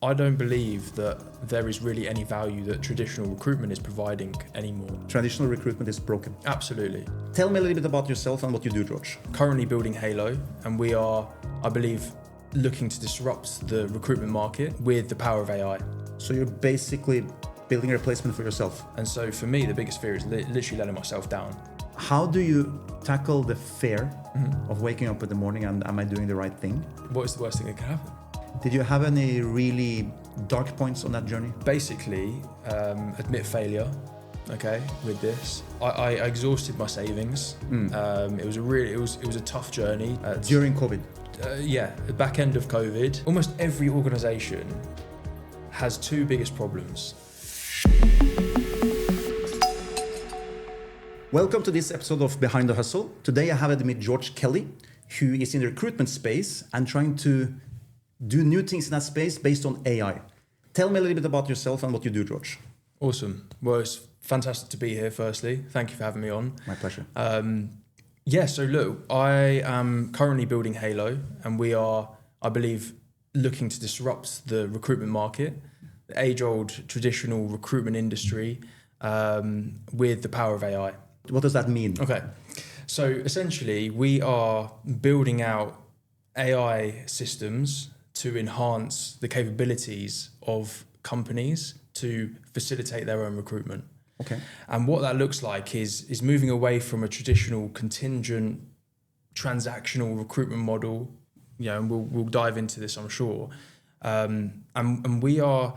I don't believe that there is really any value that traditional recruitment is providing anymore. Traditional recruitment is broken. Absolutely. Tell me a little bit about yourself and what you do, George. Currently building Halo, and we are, I believe, looking to disrupt the recruitment market with the power of AI. So you're basically building a replacement for yourself. And so for me, the biggest fear is literally letting myself down. How do you tackle the fear of waking up in the morning and am I doing the right thing? What is the worst thing that can happen? Did you have any really dark points on that journey? Basically, admit failure, okay, with this. I exhausted my savings. It was a tough journey. During COVID? Yeah, the back end of COVID. Almost every organization has two biggest problems. Welcome to this episode of Behind the Hustle. Today I have with me George Kelly, who is in the recruitment space and trying to do new things in that space based on AI. Tell me a little bit about yourself and what you do, George. Awesome. Well, it's fantastic to be here, firstly. Thank you for having me on. My pleasure. So look, I am currently building Halo, and we are, I believe, looking to disrupt the recruitment market, the age-old traditional recruitment industry, with the power of AI. What does that mean? Okay, so essentially we are building out AI systems to enhance the capabilities of companies to facilitate their own recruitment. Okay. And what that looks like is moving away from a traditional contingent transactional recruitment model. And we'll dive into this, I'm sure. And we are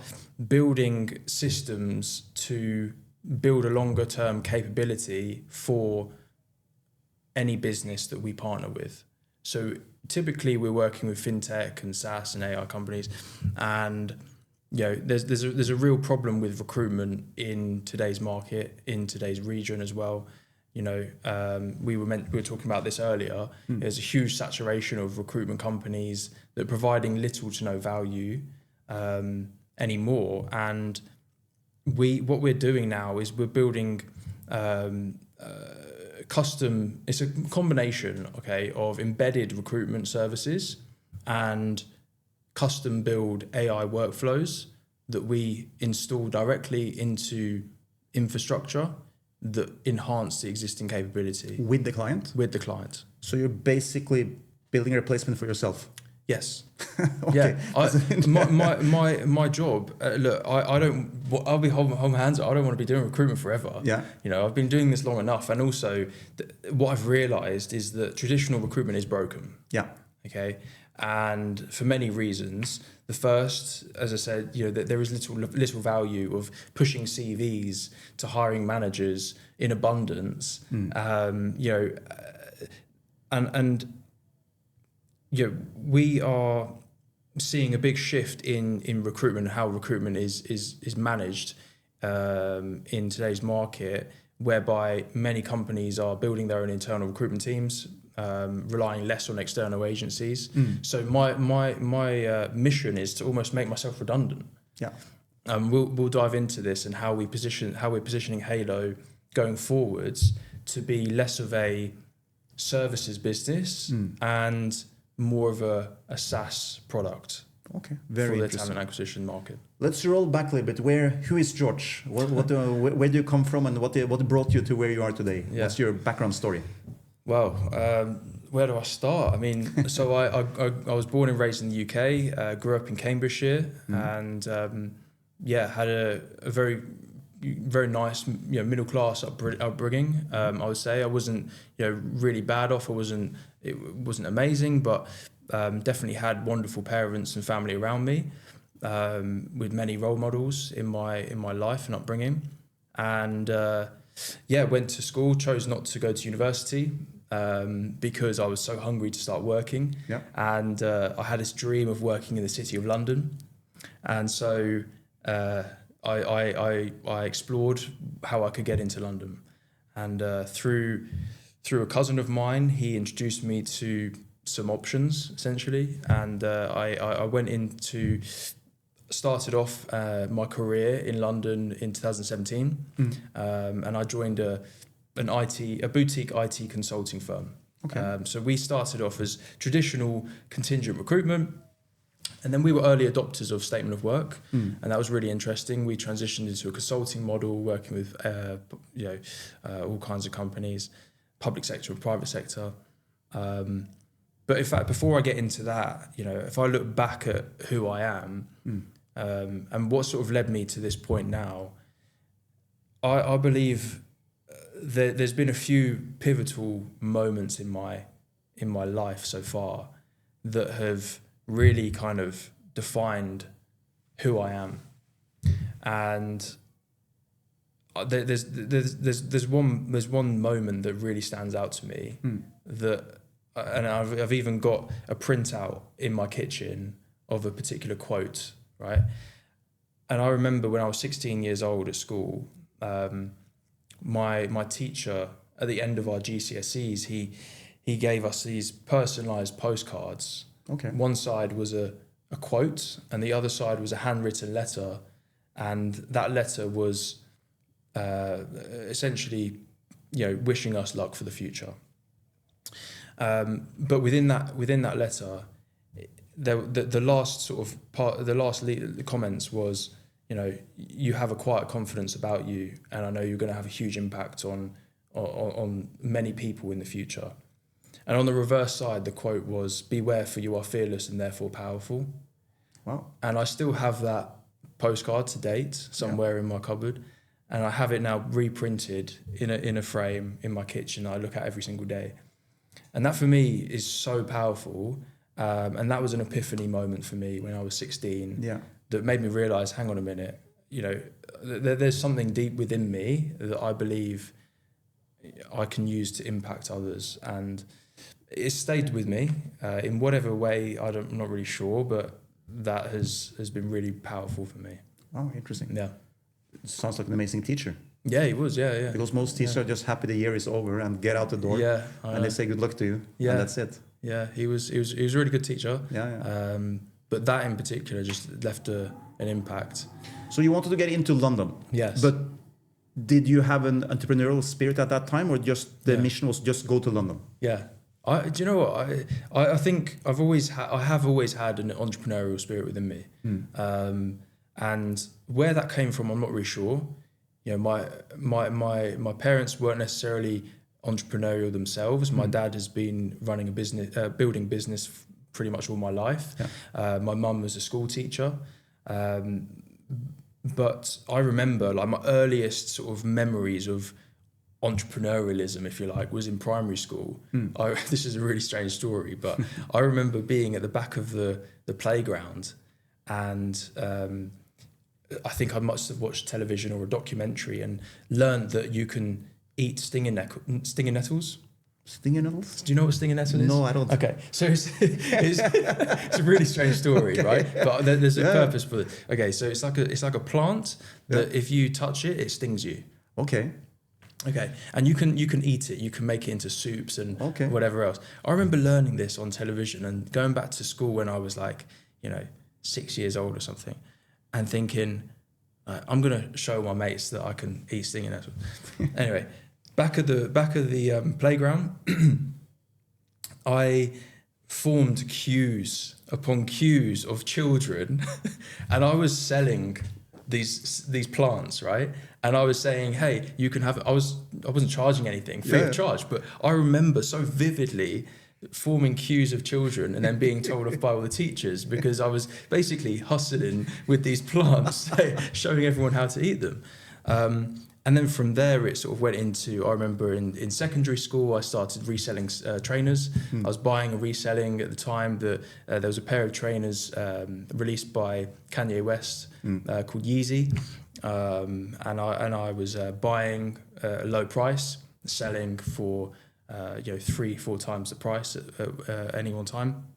building systems to build a longer term capability for any business that we partner with. So typically we're working with fintech and SaaS and AI companies, and there's a real problem with recruitment in today's market, in today's region as well. We were talking about this earlier. There's a huge saturation of recruitment companies that are providing little to no value anymore. And what we're doing now is we're building custom. It's a combination, of embedded recruitment services and custom build AI workflows that we install directly into infrastructure that enhance the existing capability. With the client? With the client. So you're basically building a replacement for yourself? Yes. Okay. Yeah. My job. Look, I'll be holding my hands up. I don't want to be doing recruitment forever. Yeah. I've been doing this long enough, and also what I've realised is that traditional recruitment is broken. Yeah. Okay. And for many reasons. The first, as I said, that there is little value of pushing CVs to hiring managers in abundance. We are seeing a big shift in recruitment, how recruitment is managed in today's market, whereby many companies are building their own internal recruitment teams, relying less on external agencies. So my mission is to almost make myself redundant. Yeah. We'll dive into this and how we're positioning Halo going forwards to be less of a services business and more of a SaaS product. Okay, very for the interesting. talent acquisition market. Let's roll back a little bit. Who is George? Where do you come from, and what brought you to where you are today? Yeah. What's your background story? Well, where do I start? I mean, so I was born and raised in the UK, grew up in Cambridgeshire, and had a very nice, middle class upbringing. I would say I wasn't, really bad off. It wasn't amazing, but definitely had wonderful parents and family around me, with many role models in my life and upbringing. And went to school, chose not to go to university because I was so hungry to start working. Yeah. And I had this dream of working in the city of London, and so I explored how I could get into London, and through a cousin of mine, he introduced me to some options essentially, and I went into started off my career in London in 2017, and I joined a boutique IT consulting firm. Okay. So we started off as traditional contingent recruitment, And then we were early adopters of statement of work, and that was really interesting. We transitioned into a consulting model, working with all kinds of companies, public sector and private sector. But in fact, before I get into that, if I look back at who I am and what sort of led me to this point now, I believe there's been a few pivotal moments in my life so far that have really kind of defined who I am. And there's one moment that really stands out to me and I've even got a printout in my kitchen of a particular quote, right? And I remember when I was 16 years old at school, my teacher at the end of our GCSEs, he gave us these personalized postcards. Okay. One side was a quote and the other side was a handwritten letter, and that letter was essentially wishing us luck for the future. But within that letter, the last sort of part, the comments was, you have a quiet confidence about you, and I know you're going to have a huge impact on many people in the future. And on the reverse side, the quote was, beware, for you are fearless and therefore powerful. Wow. And I still have that postcard to date somewhere in my cupboard, and I have it now reprinted in a frame in my kitchen. I look at every single day. And that for me is so powerful. And that was an epiphany moment for me when I was 16 that made me realize, hang on a minute, there's something deep within me that I believe I can use to impact others. And it stayed with me in whatever way, I'm not really sure, but that has been really powerful for me. Oh, interesting. Yeah. It sounds like an amazing teacher. Yeah, he was, yeah. Because most teachers are just happy the year is over and get out the door. Yeah. And they say good luck to you. Yeah. And that's it. Yeah, he was a really good teacher. Yeah. But that in particular just left an impact. So you wanted to get into London. Yes. But did you have an entrepreneurial spirit at that time, or just the mission was just go to London? Yeah. Do you know what? I think I have always had an entrepreneurial spirit within me. And where that came from, I'm not really sure. My parents weren't necessarily entrepreneurial themselves. My dad has been running a business, building business pretty much all my life. Yeah. My mum was a school teacher. But I remember like my earliest sort of memories of entrepreneurialism, if you like, was in primary school. This is a really strange story, but I remember being at the back of the playground, and I think I must have watched television or a documentary and learned that you can eat stinging nettles. Stinging nettles? Do you know what stinging nettle is? No, I don't. Okay, so it's a really strange story, okay. Right? But there's a purpose for it. Okay, so it's like a plant that if you touch it, it stings you. Okay. Okay, and you can eat it. You can make it into soups and whatever else. I remember learning this on television and going back to school when I was like, 6 years old or something, and thinking, I'm gonna show my mates that I can eat stinging nettles. Anyway. Back at the playground, I formed queues upon queues of children, and I was selling these plants, right? And I was saying, hey, you can have it. I wasn't charging anything, free of charge, but I remember so vividly forming queues of children and then being told off by all the teachers because I was basically hustling with these plants, showing everyone how to eat them. And then from there, it sort of went into, I remember in secondary school, I started reselling trainers. I was buying and reselling at the time. There was a pair of trainers released by Kanye West called Yeezy. And I was buying a low price, selling for 3-4 times the price at any one time.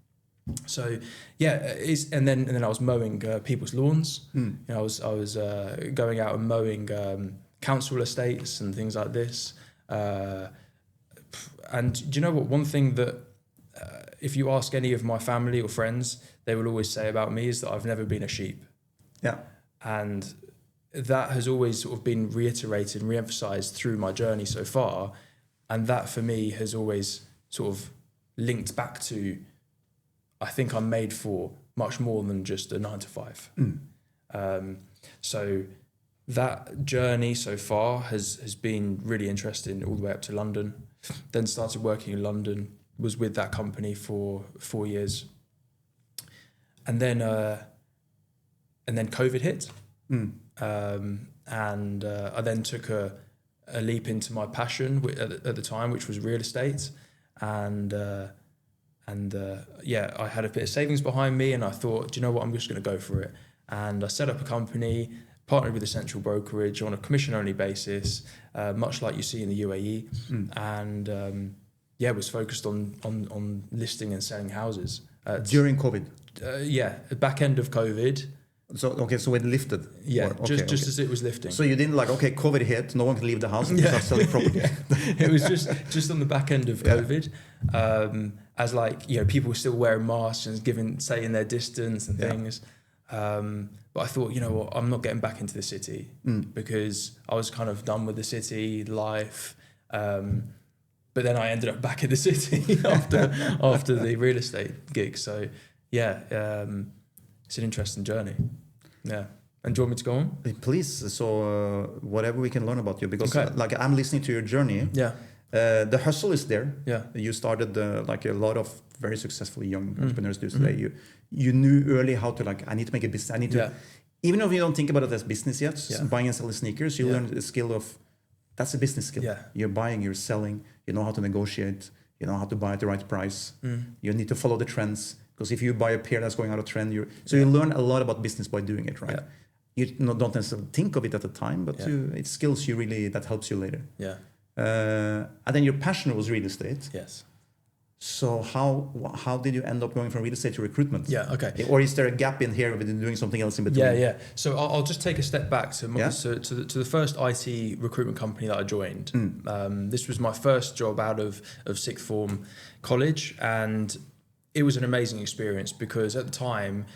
So and then I was mowing people's lawns. I was going out and mowing council estates and things like this. And do you know what? One thing that if you ask any of my family or friends, they will always say about me is that I've never been a sheep. Yeah. And that has always sort of been reiterated and re-emphasized through my journey so far. And that for me has always sort of linked back to, I think I'm made for much more than just a 9 to 5. So that journey so far has been really interesting, all the way up to London. Then started working in London, was with that company for 4 years. And then COVID hit. I then took a leap into my passion at the time, which was real estate. And I had a bit of savings behind me, and I thought, do you know what, I'm just going to go for it. And I set up a company, partnered with a central brokerage on a commission-only basis, much like you see in the UAE, and was focused on listing and selling houses. During COVID? The back end of COVID. So it lifted? Yeah, just as it was lifting. So you didn't COVID hit, no one can leave the house and start selling property? It was just on the back end of COVID, as people were still wearing masks and saying their distance and things. But I thought, you know what, I'm not getting back into the city because I was kind of done with the city life. But then I ended up back in the city after the real estate gig. So it's an interesting journey. Yeah. And do you want me to go on? Please. So whatever we can learn about you, because I'm listening to your journey. Yeah. The hustle is there. Yeah. You started like a lot of very successful young entrepreneurs do today. You knew early how to I need to make a business. I need to, even if you don't think about it as business yet, buying and selling sneakers, you learn the skill of, that's a business skill. Yeah. You're buying, you're selling, you know how to negotiate, you know how to buy at the right price. You need to follow the trends, because if you buy a pair that's going out of trend, you learn a lot about business by doing it, right? Yeah. You don't necessarily think of it at the time, but it's skills that helps you later. Yeah. And then your passion was real estate. Yes. So how did you end up going from real estate to recruitment? Yeah, okay. Or is there a gap in here with doing something else in between? Yeah. So I'll just take a step back to the first IT recruitment company that I joined. This was my first job out of sixth form college, and it was an amazing experience because at the time,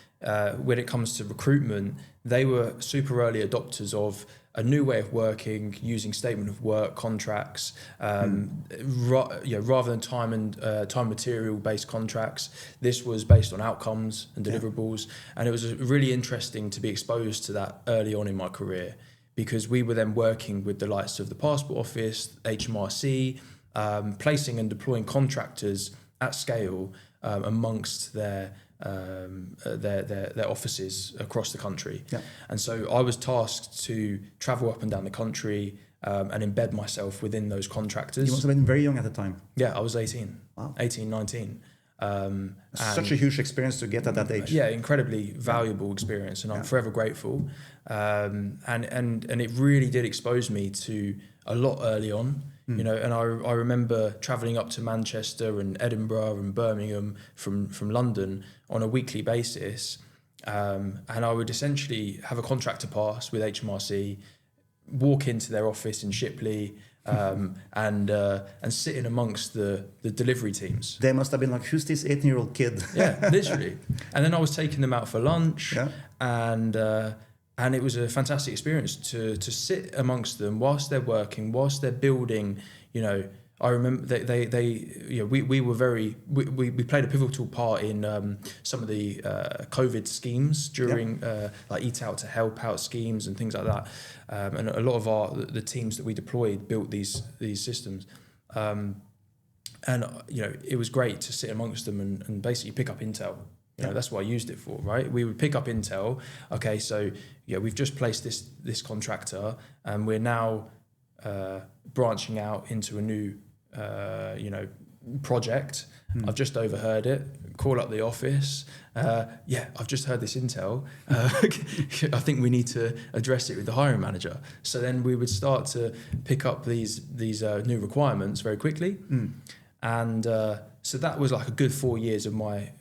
when it comes to recruitment, they were super early adopters of a new way of working, using statement of work contracts, rather than time material based contracts. This was based on outcomes and deliverables, and it was really interesting to be exposed to that early on in my career, because we were then working with the likes of the Passport Office, HMRC, placing and deploying contractors at scale amongst their offices across the country. And so I was tasked to travel up and down the country and embed myself within those contractors. You must have been very young at the time. Yeah, I was 18. Wow. 18, 19. Such a huge experience to get at that age. Yeah, incredibly valuable experience, and I'm forever grateful. And it really did expose me to a lot early on. You know, and I remember travelling up to Manchester and Edinburgh and Birmingham from London on a weekly basis, and I would essentially have a contractor pass with HMRC, walk into their office in Shipley, and sit in amongst the delivery teams. They must have been like, who's this 18-year-old kid? Yeah, literally. And then I was taking them out for lunch, and it was a fantastic experience to sit amongst them whilst they're working, whilst they're building. You know, I remember we played a pivotal part in some of the COVID schemes during like Eat Out to Help Out schemes and things like that. And a lot of the teams that we deployed built these systems. And you know, it was great to sit amongst them and basically pick up intel. You know, that's what I used it for, right? We would pick up intel. Okay, so we've just placed this contractor, and we're now branching out into a new project. I've just overheard it. Call up the office. I've just heard this intel. I think we need to address it with the hiring manager. So then we would start to pick up these new requirements very quickly, and so that was like a good 4 years of my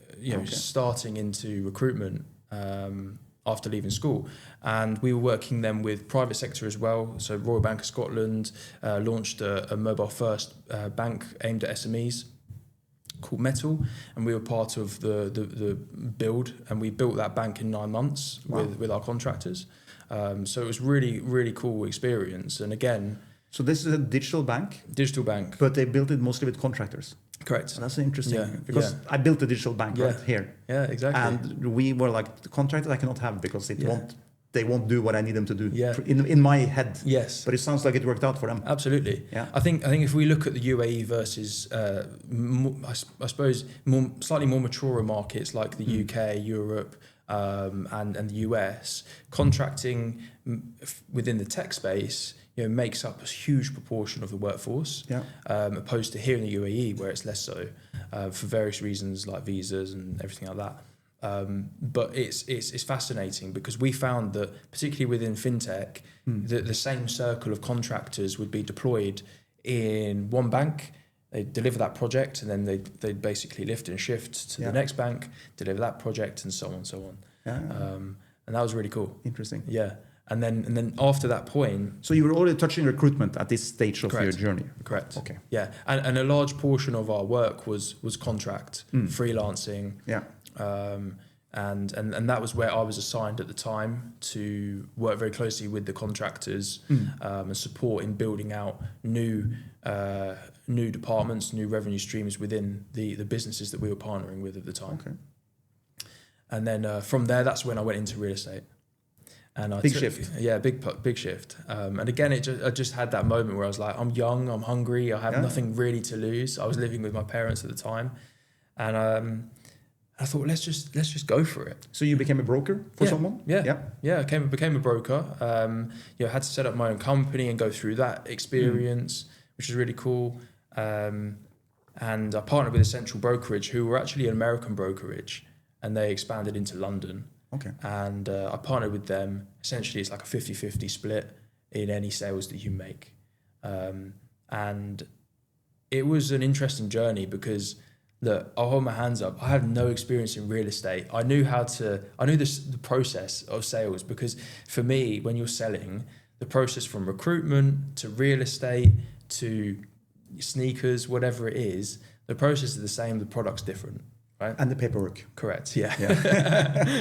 starting into recruitment after leaving school. And we were working then with private sector as well. So Royal Bank of Scotland launched a mobile first bank aimed at SMEs called Metal, and we were part of the build, and we built that bank in 9 months with our contractors. So it was really, really cool experience. And again, So this is a digital bank, but they built it mostly with contractors. Correct. So that's interesting, Yeah, because yeah. I built a digital bank Yeah. right here. Yeah, exactly. And we were like, the contractors I cannot have because Yeah. they won't do what I need them to do. Yeah. In my head. Yes. But it sounds like it worked out for them. Absolutely. Yeah. I think if we look at the UAE versus, I suppose, slightly more mature markets like the UK, Europe, and the US, contracting within the tech space, makes up a huge proportion of the workforce. Yeah. Opposed to here in the UAE where it's less so, for various reasons like visas and everything like that. But it's fascinating because we found that particularly within fintech, the same circle of contractors would be deployed in one bank. They deliver that project and then they basically lift and shift to the next bank, deliver that project, and so on and so on. Yeah. And that was really cool. Interesting. Yeah. And then after that point. So you were already touching recruitment at this stage of your journey. Correct. Okay. Yeah. And a large portion of our work was contract, freelancing. Yeah. And that was where I was assigned at the time to work very closely with the contractors and support in building out new departments, new revenue streams within the businesses that we were partnering with at the time. Okay. And then from there, that's when I went into real estate. And I shift. Yeah, big shift. And again, I just had that moment where I was like, I'm young, I'm hungry, I have nothing really to lose. I was living with my parents at the time, and I thought, let's just go for it. So you became a broker for someone? Yeah. I became a broker. I had to set up my own company and go through that experience, which was really cool. And I partnered with a central brokerage who were actually an American brokerage, and they expanded into London. Okay. And I partnered with them. Essentially, it's like a 50-50 split in any sales that you make. And it was an interesting journey because, look, I'll hold my hands up. I had no experience in real estate. I knew the process of sales, because for me, when you're selling, the process from recruitment to real estate to sneakers, whatever it is, the process is the same, the product's different. Right? And the paperwork. Correct. Yeah.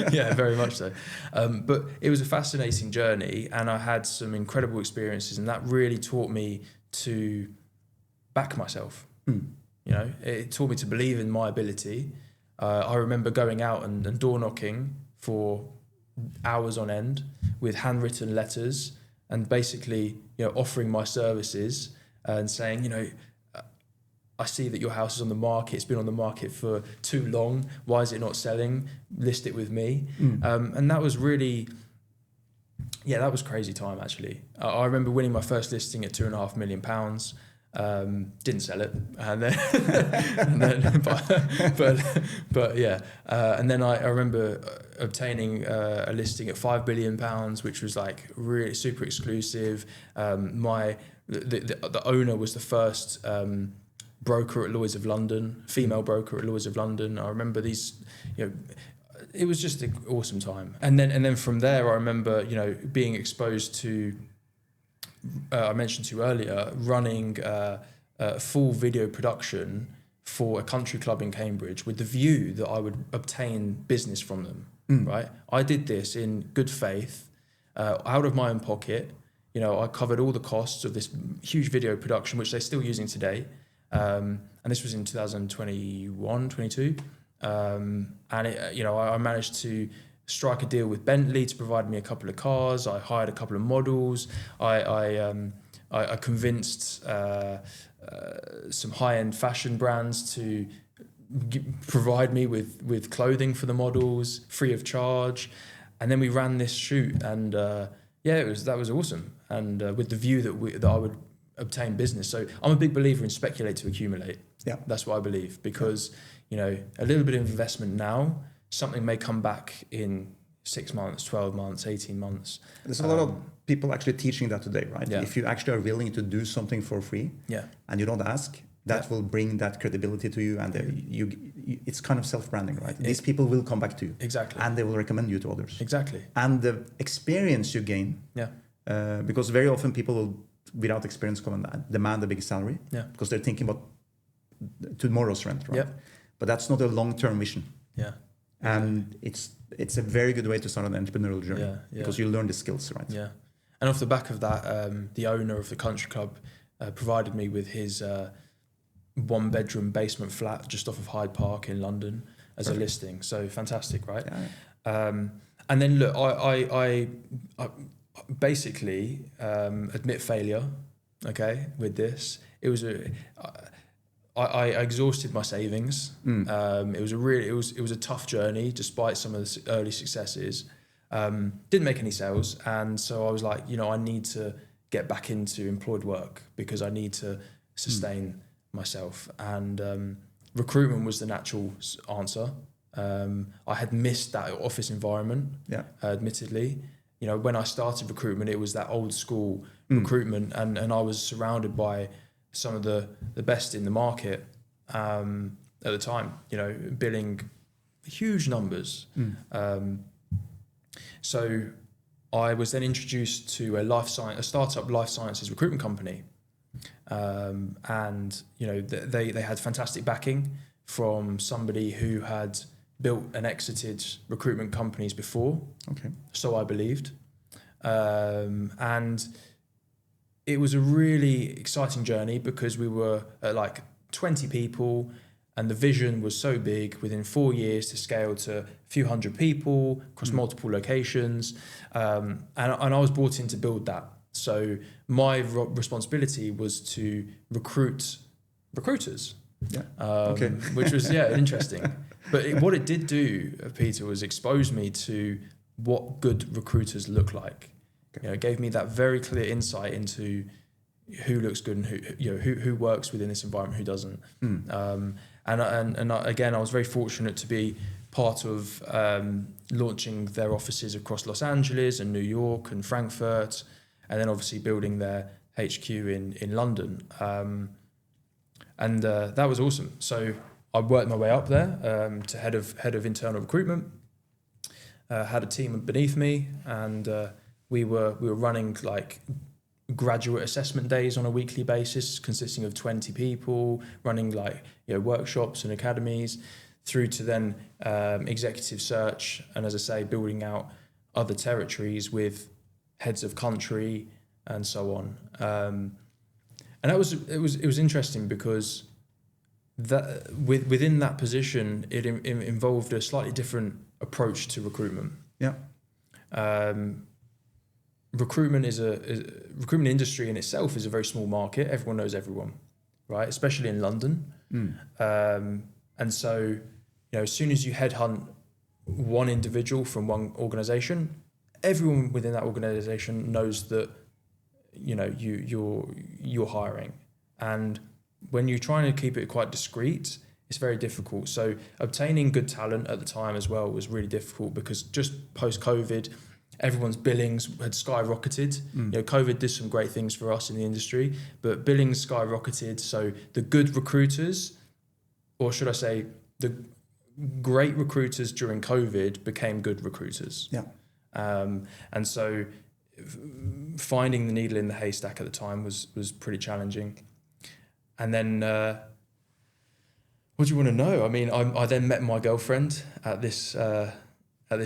Yeah, very much so. But it was a fascinating journey, and I had some incredible experiences, and that really taught me to back myself. It taught me to believe in my ability. I remember going out and door knocking for hours on end with handwritten letters, and basically, offering my services and saying, I see that your house is on the market. It's been on the market for too long. Why is it not selling? List it with me. And that was really, that was crazy time actually. I remember winning my first listing at £2.5 million. Didn't sell it, and then, but yeah. And then I remember obtaining a listing at £5 billion, which was like really super exclusive. The owner was the first broker at Lloyd's of London, female broker at Lloyd's of London. I remember these, it was just an awesome time. And then from there, I remember, being exposed to, I mentioned to you earlier, running full video production for a country club in Cambridge with the view that I would obtain business from them, right? I did this in good faith, out of my own pocket. I covered all the costs of this huge video production, which they're still using today. And this was in 2021, 22. And I managed to strike a deal with Bentley to provide me a couple of cars. I hired a couple of models. I convinced some high-end fashion brands to provide me with clothing for the models free of charge. And then we ran this shoot, and that was awesome. And with the view that I would obtain business. So I'm a big believer in speculate to accumulate. Yeah, that's what I believe, because a little bit of investment now, something may come back in 6 months, 12 months, 18 months. There's a lot of people actually teaching that today, right? Yeah. If you actually are willing to do something for free, and you don't ask, that will bring that credibility to you, and it's kind of self-branding, right? These people will come back to you. Exactly. And they will recommend you to others. Exactly. And the experience you gain, because very often people will, without experience, come and demand a big salary, because they're thinking about tomorrow's rent, right? But that's not a long-term vision. And it's a very good way to start an entrepreneurial journey, because you learn the skills, right? And off the back of that, the owner of the country club provided me with his 1-bedroom basement flat just off of Hyde Park in London as a listing. So fantastic, right? Yeah. And then look, I basically admit failure. Okay, with this, it was I exhausted my savings. It was a tough journey, despite some of the early successes. Didn't make any sales, and so I was like, I need to get back into employed work because I need to sustain myself. And recruitment was the natural answer. I had missed that office environment. Admittedly, when I started recruitment, it was that old school recruitment, and I was surrounded by some of the best in the market at the time. Billing huge numbers. So I was then introduced to a startup life sciences recruitment company, and they had fantastic backing from somebody who had built and exited recruitment companies before. Okay. So I believed, and it was a really exciting journey because we were at like 20 people. And the vision was so big within 4 years to scale to a few hundred people across multiple locations. And I was brought in to build that. So my responsibility was to recruit recruiters, which was, interesting. But what it did do, Peter, was expose me to what good recruiters look like. It gave me that very clear insight into who looks good and who works within this environment, who doesn't. And again, I was very fortunate to be part of launching their offices across Los Angeles and New York and Frankfurt, and then obviously building their HQ in London. And that was awesome. So I worked my way up there to head of internal recruitment. Had a team beneath me, and we were running like graduate assessment days on a weekly basis, consisting of 20 people, running like workshops and academies, through to then executive search, and as I say, building out other territories with heads of country and so on. And it was interesting because that within that position, it involved a slightly different approach to recruitment. Recruitment recruitment industry in itself is a very small market. Everyone knows everyone, right? Especially in London. And so, as soon as you headhunt one individual from one organization, everyone within that organization knows that, you're hiring. And when you're trying to keep it quite discreet, it's very difficult. So obtaining good talent at the time as well was really difficult because just post-COVID, everyone's billings had skyrocketed. COVID did some great things for us in the industry, but billings skyrocketed. So the good recruiters, or should I say, the great recruiters during COVID became good recruiters. And so finding the needle in the haystack at the time was pretty challenging. And then, what do you want to know? I mean, I then met my girlfriend at this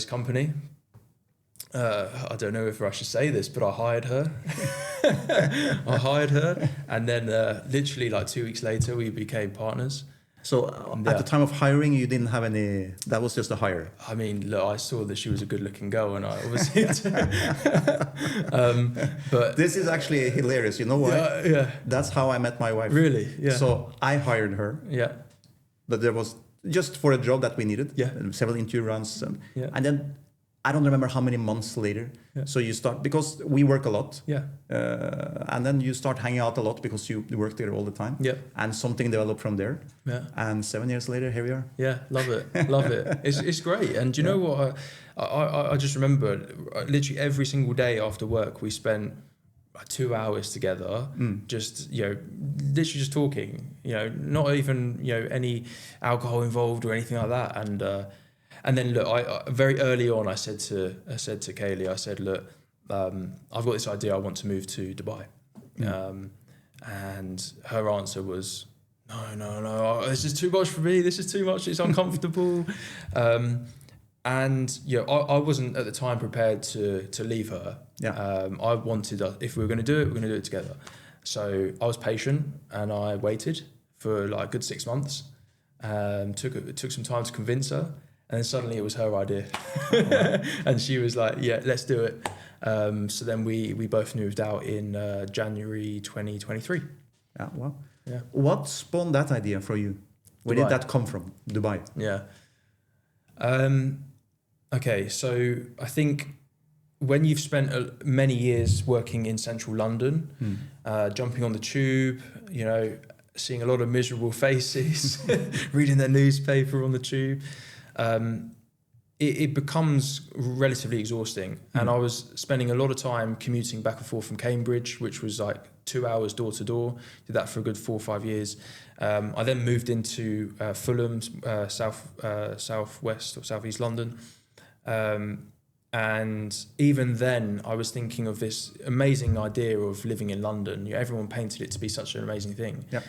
company. I don't know if I should say this, but I hired her. And then literally like 2 weeks later, we became partners. So at the time of hiring, you didn't have any, that was just a hire. I mean, look, I saw that she was a good looking girl and I obviously, but this is actually hilarious. You know why? Yeah. That's how I met my wife. Really? Yeah. So I hired her. Yeah. But there was just for a job that we needed. Yeah. Several interview runs. And then I don't remember how many months later. So you start, because we work a lot. And then you start hanging out a lot because you work there all the time. And something developed from there. And 7 years later, here we are. Yeah, love it. It's great. And do you know what? I just remember literally every single day after work, we spent 2 hours together, just, literally just talking, not even, any alcohol involved or anything like that. And then look, I very early on, I said to Kaylee, I said, look, I've got this idea. I want to move to Dubai. And her answer was, no, this is too much for me. This is too much. It's uncomfortable. And I wasn't at the time prepared to leave her. Yeah. I wanted, if we were going to do it, we're going to do it together. So I was patient and I waited for like a good 6 months. It took some time to convince her, and then suddenly it was her idea, and she was like, "Yeah, let's do it." So then we both moved out in January 2023. Yeah. Well. Yeah. What spawned that idea for you? Where did Dubai. that come from? Dubai. Yeah. Okay, so I think when you've spent many years working in central London, jumping on the tube, seeing a lot of miserable faces, reading their newspaper on the tube, it becomes relatively exhausting. And I was spending a lot of time commuting back and forth from Cambridge, which was like 2 hours door to door. Did that for a good 4 or 5 years. I then moved into Fulham, southwest or southeast London. And even then, I was thinking of this amazing idea of living in London. Everyone painted it to be such an amazing thing. Yep.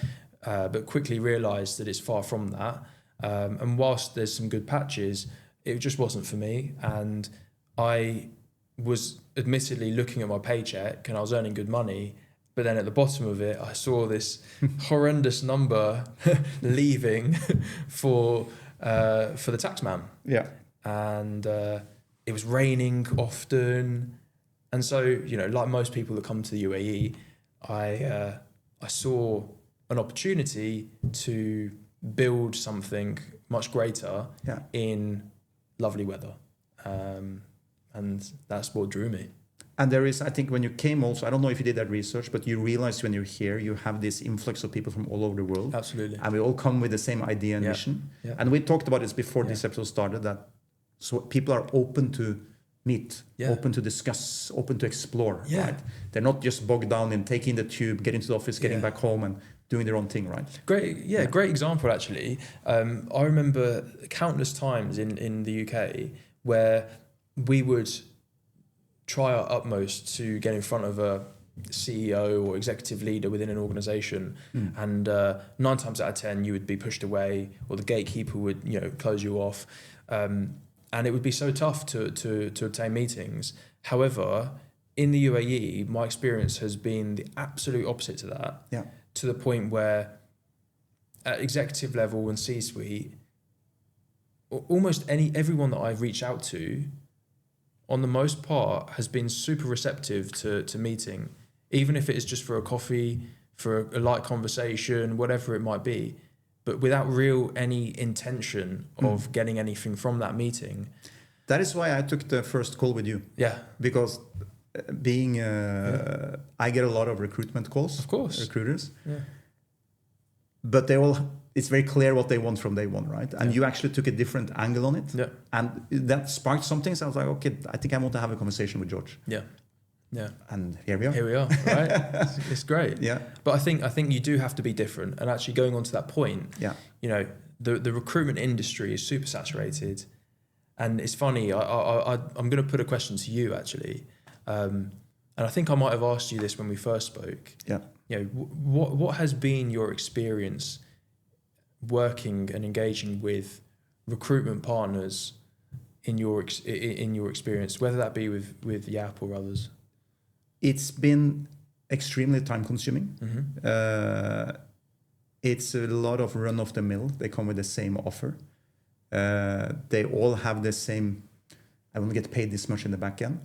But quickly realised that it's far from that. And whilst there's some good patches, it just wasn't for me. And I was admittedly looking at my paycheck and I was earning good money. But then at the bottom of it, I saw this horrendous number leaving for the tax man. Yeah. And it was raining often. And so, like most people that come to the UAE, I saw an opportunity to build something much greater in lovely weather. And that's what drew me. And there is, I think when you came also, I don't know if you did that research, but you realize when you're here, you have this influx of people from all over the world. Absolutely. And we all come with the same idea and mission. Yeah. And we talked about this before this episode started, that so people are open to meet, open to discuss, open to explore, right? They're not just bogged down in taking the tube, getting to the office, getting back home and doing their own thing, right? Great example actually. I remember countless times in the UK where we would try our utmost to get in front of a CEO or executive leader within an organization, and 9 times out of 10 you would be pushed away, or the gatekeeper would close you off, and it would be so tough to obtain meetings. However, in the UAE, my experience has been the absolute opposite to that. Yeah. To the point where at executive level and C-suite, almost everyone that I've reached out to, on the most part, has been super receptive to meeting, even if it is just for a coffee, for a light conversation, whatever it might be, but without any intention of getting anything from that meeting. That is why I took the first call with you. Yeah. Because I get a lot of recruitment calls. Of course. Recruiters. Yeah. But it's very clear what they want from day one, right? And you actually took a different angle on it. Yeah. And that sparked something. So I was like, okay, I think I want to have a conversation with George. Yeah. Yeah. And here we are. Here we are, right? It's great. Yeah. But I think you do have to be different. And actually going on to that point, the recruitment industry is super saturated. And it's funny, I'm going to put a question to you actually. And I think I might have asked you this when we first spoke. Yeah. What has been your experience working and engaging with recruitment partners in your experience, whether that be with Yap or others? It's been extremely time consuming. Mm-hmm. It's a lot of run of the mill. They come with the same offer. They all have the same, I want to get paid this much in the back end,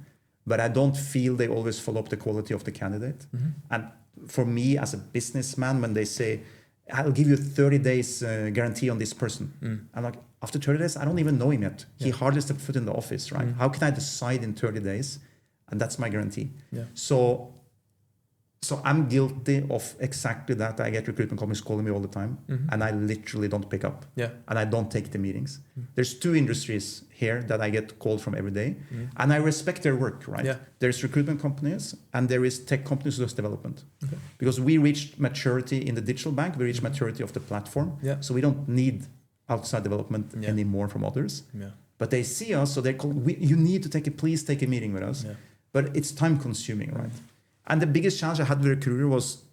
but I don't feel they always follow up the quality of the candidate. Mm-hmm. And for me as a businessman, when they say, I'll give you 30 days guarantee on this person. I'm like, after 30 days, I don't even know him yet. He hardly stepped foot in the office, right? How can I decide in 30 days? And that's my guarantee. Yeah. So I'm guilty of exactly that. I get recruitment companies calling me all the time, and I literally don't pick up. Yeah. And I don't take the meetings. There's 2 industries here that I get called from every day, and I respect their work, right? Yeah. There's recruitment companies, and there is tech companies who does development. Okay. Because we reached maturity in the digital bank, we reached maturity of the platform, so we don't need outside development anymore from others. Yeah. But they see us, so they call. You need to please take a meeting with us. Yeah. But it's time consuming, right? And the biggest challenge I had with a recruiter was,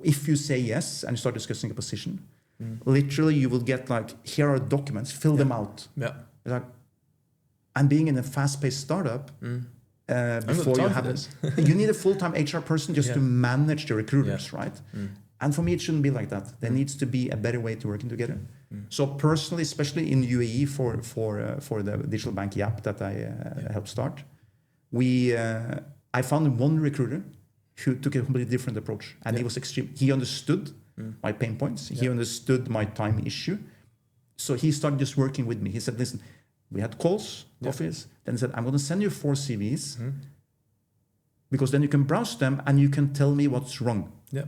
if you say yes and start discussing a position, literally you will get like, here are documents, fill them out. Yeah. Like, And being in a fast-paced startup, before you have this, you need a full-time HR person just to manage the recruiters, right? And for me, it shouldn't be like that. There needs to be a better way to working together. So personally, especially in UAE for the digital bank app that I helped start, I found one recruiter who took a completely different approach, and he was extreme. He understood my pain points. He understood my time issue. So he started just working with me. He said, listen, we had calls, coffees. Then he said, I'm going to send you 4 CVs because then you can browse them and you can tell me what's wrong. Yeah.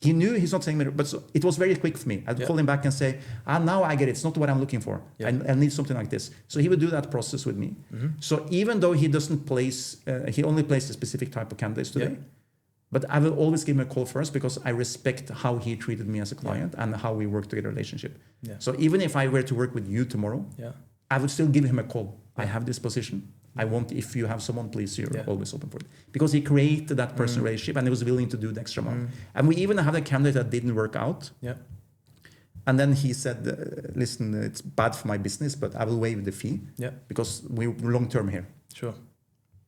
He knew, he's not saying, but so it was very quick for me. I'd call him back and say, now I get it. It's not what I'm looking for. I need something like this. So he would do that process with me. So even though he doesn't place, he only places a specific type of candidates today, but I will always give him a call first because I respect how he treated me as a client and how we work together relationship. Yeah. So even if I were to work with you tomorrow, I would still give him a call. I have this position. I want, if you have someone, please, you're always open for it. Because he created that personal relationship and he was willing to do the extra mile. And we even had a candidate that didn't work out. Yeah. And then he said, listen, it's bad for my business, but I will waive the fee because we're long-term here. Sure.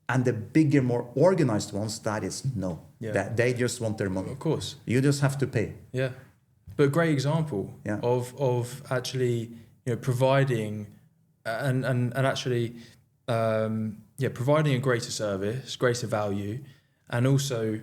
And the bigger, more organized ones, that is no. That they just want their money. Of course. You just have to pay. Yeah. But a great example of actually, providing and actually providing a greater service, greater value, and also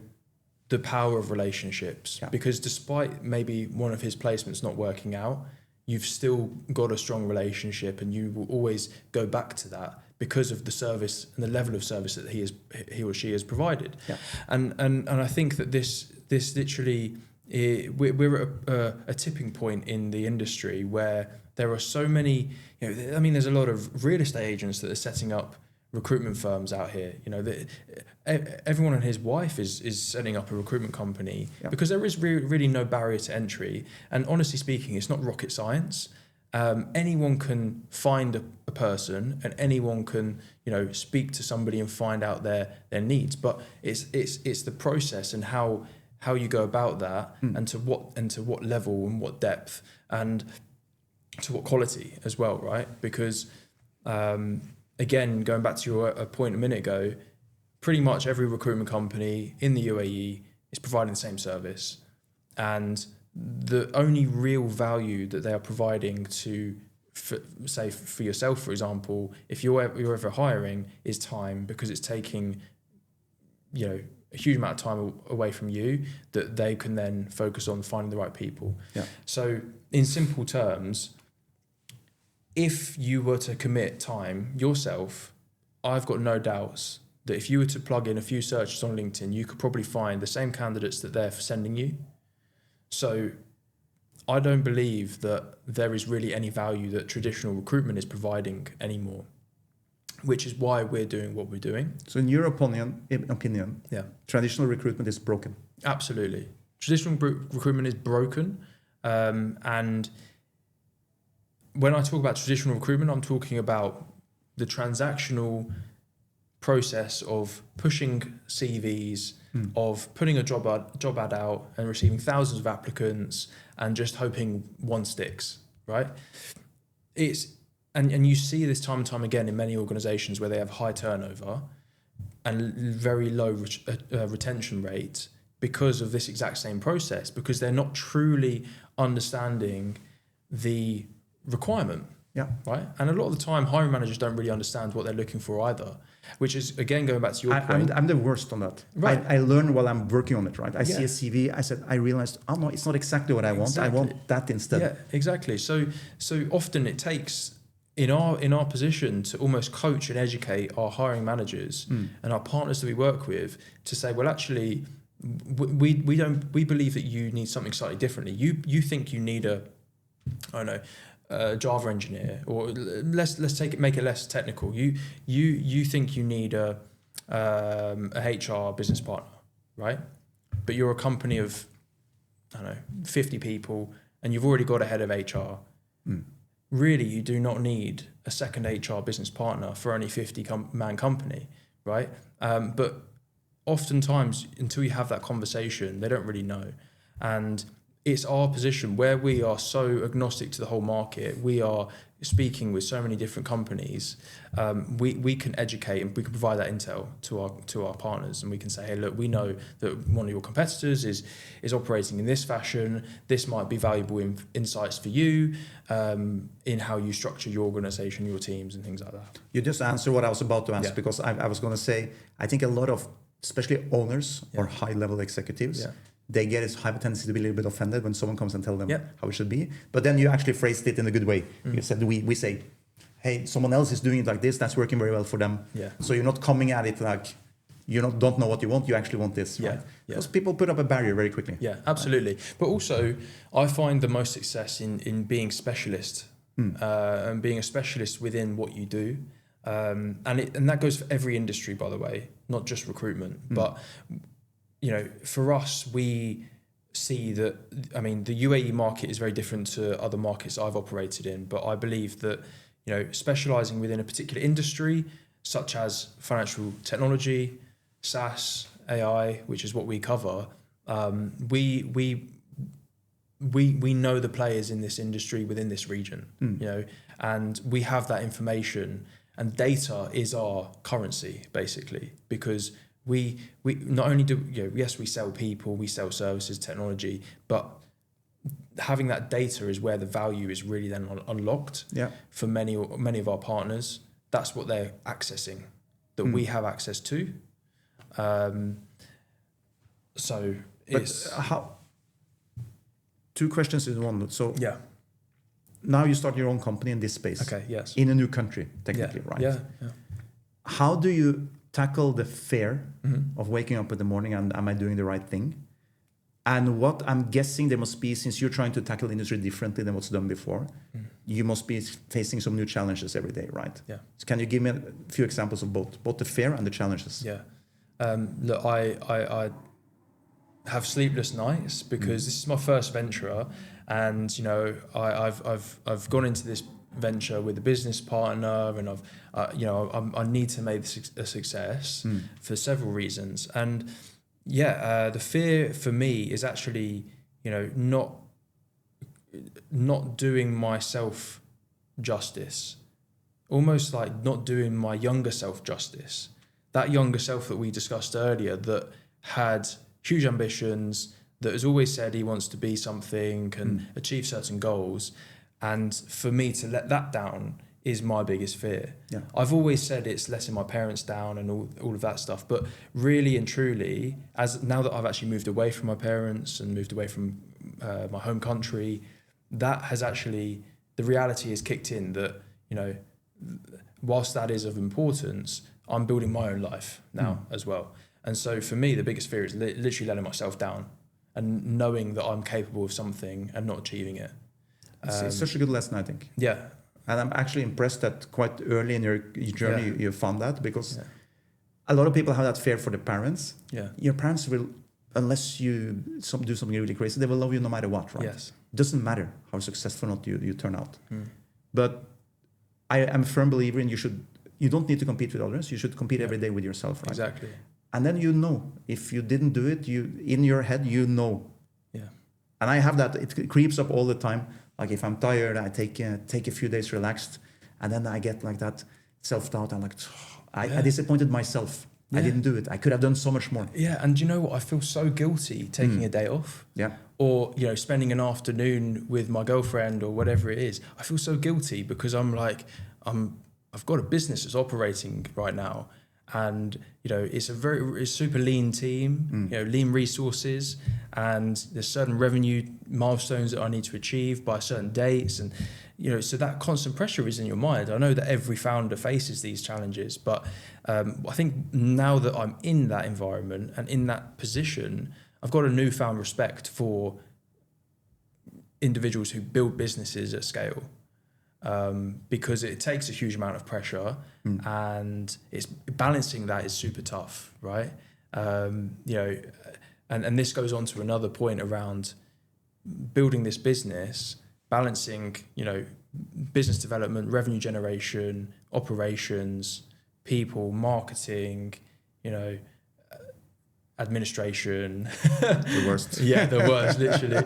the power of relationships. Yeah. Because despite maybe one of his placements not working out, you've still got a strong relationship, and you will always go back to that because of the service and the level of service that he or she has provided. Yeah. And I think that this literally, we're at a tipping point in the industry where there are so many, there's a lot of real estate agents that are setting up recruitment firms out here. Everyone and his wife is setting up a recruitment company because there is really no barrier to entry. And honestly speaking, it's not rocket science. Anyone can find a person, and anyone can speak to somebody and find out their needs. But it's the process and how you go about that, and to what level and what depth and to what quality as well, right? Because again, going back to your point a minute ago, pretty much every recruitment company in the UAE is providing the same service, and the only real value that they are providing say for yourself, for example, if you're ever hiring, is time, because it's taking a huge amount of time away from you that they can then focus on finding the right people. Yeah. So in simple terms, if you were to commit time yourself, I've got no doubts that if you were to plug in a few searches on LinkedIn, you could probably find the same candidates that they're sending you. So I don't believe that there is really any value that traditional recruitment is providing anymore, which is why we're doing what we're doing. So in your opinion, traditional recruitment is broken? Absolutely. Traditional recruitment is broken. And when I talk about traditional recruitment, I'm talking about the transactional process of pushing CVs, of putting a job ad out and receiving thousands of applicants and just hoping one sticks, right? And you see this time and time again in many organizations where they have high turnover and very low retention rates because of this exact same process, because they're not truly understanding the requirement. Yeah. Right. And a lot of the time, hiring managers don't really understand what they're looking for either, which is, again, going back to your point. I'm the worst on that. Right. I learn while I'm working on it, right? I see a CV, I realized, no, it's not exactly what I want. Exactly. I want that instead. Yeah, exactly. So often it takes, in our position, to almost coach and educate our hiring managers and our partners that we work with to say, well, actually, we believe that you need something slightly differently. You think you need a Java engineer, or let's make it less technical. You think you need a HR business partner, right? But you're a company of 50 people, and you've already got a head of HR. Really, you do not need a second HR business partner for only 50-man company, right? But oftentimes, until you have that conversation, they don't really know. And it's our position where we are so agnostic to the whole market. We are speaking with so many different companies. We can educate and we can provide that intel to our partners, and we can say, hey, look, we know that one of your competitors is operating in this fashion. This might be valuable insights for you in how you structure your organization, your teams, and things like that. You just answered what I was about to ask, because I was going to say, I think a lot of, especially owners or high-level executives, they have a tendency to be a little bit offended when someone comes and tells them how it should be. But then you actually phrased it in a good way. You said, we say, hey, someone else is doing it like this, that's working very well for them. So you're not coming at it like you don't know what you want, you actually want this, right? Because people put up a barrier very quickly. Yeah, absolutely. But also, I find the most success in being specialist and being a specialist within what you do. And that goes for every industry, by the way, not just recruitment. But you know, for us, we see that, I mean, the UAE market is very different to other markets I've operated in, but I believe that, you know, specializing within a particular industry, such as financial technology, SaaS, AI, which is what we cover, we know the players in this industry within this region, you know, and we have that information, and data is our currency, basically, because we not only do, you know, yes, we sell people, we sell services, technology, but having that data is where the value is really then unlocked for many of our partners. That's what they're accessing, that we have access to. So it's how. Two questions in one. So now you start your own company in this space. Okay. Yes. In a new country, technically, right? Yeah. How do you tackle the fear of waking up in the morning and am I doing the right thing? And what I'm guessing there must be, since you're trying to tackle the industry differently than what's done before, you must be facing some new challenges every day, right? Yeah. So can you give me a few examples of both the fear and the challenges? Yeah. Look, I have sleepless nights because this is my first venture, and you know I've gone into this venture with a business partner, and I need to make this a success for several reasons. And the fear for me is actually, you know, not doing myself justice, almost like not doing my younger self justice. That younger self that we discussed earlier, that had huge ambitions, that has always said he wants to be something and achieve certain goals. And for me to let that down is my biggest fear. Yeah. I've always said it's letting my parents down and all of that stuff. But really and truly, as now that I've actually moved away from my parents and moved away from my home country, that has actually, the reality has kicked in that, you know, whilst that is of importance, I'm building my own life now as well. And so for me, the biggest fear is literally letting myself down and knowing that I'm capable of something and not achieving it. It's such a good lesson, I think. Yeah. And I'm actually impressed that quite early in your journey you found that, because a lot of people have that fear for the parents. Yeah. Your parents will, unless you do something really crazy, they will love you no matter what, right? Yes. It doesn't matter how successful or not you turn out. But I am a firm believer in you don't need to compete with others. You should compete every day with yourself, right? Exactly. And then you know, if you didn't do it, in your head, you know. Yeah. And I have that, it creeps up all the time. Like if I'm tired, I take a few days relaxed, and then I get like that self-doubt. I'm like, I disappointed myself. I didn't do it. I could have done so much more. Yeah, and you know what? I feel so guilty taking a day off. Yeah. Or, you know, spending an afternoon with my girlfriend or whatever it is. I feel so guilty because I'm like, I've got a business that's operating right now. And, you know, it's a super lean team, you know, lean resources, and there's certain revenue milestones that I need to achieve by certain dates. And, you know, so that constant pressure is in your mind. I know that every founder faces these challenges, but I think now that I'm in that environment and in that position, I've got a newfound respect for individuals who build businesses at scale. Because it takes a huge amount of pressure, and it's balancing that is super tough, right? You know, and this goes on to another point around building this business, balancing, you know, business development, revenue generation, operations, people, marketing, you know, administration. The worst. Yeah, the worst, literally.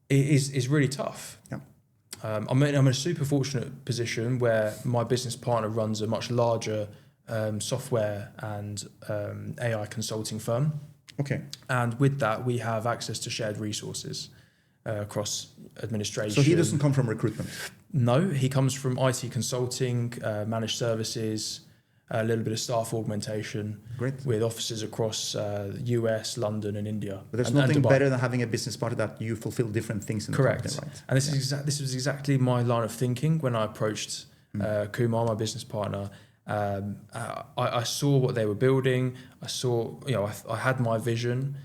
It is really tough. Yeah. I'm in a super fortunate position where my business partner runs a much larger software and AI consulting firm. Okay. And with that, we have access to shared resources across administration. So he doesn't come from recruitment? No, he comes from IT consulting, managed services, a little bit of staff augmentation. Great. With offices across US, London, and India. But there's and nothing Dubai. better than having a business partner that you fulfill different things in Correct. the company, right? And this was exactly my line of thinking when I approached Kumar, my business partner. I saw what they were building. I saw, I had my vision,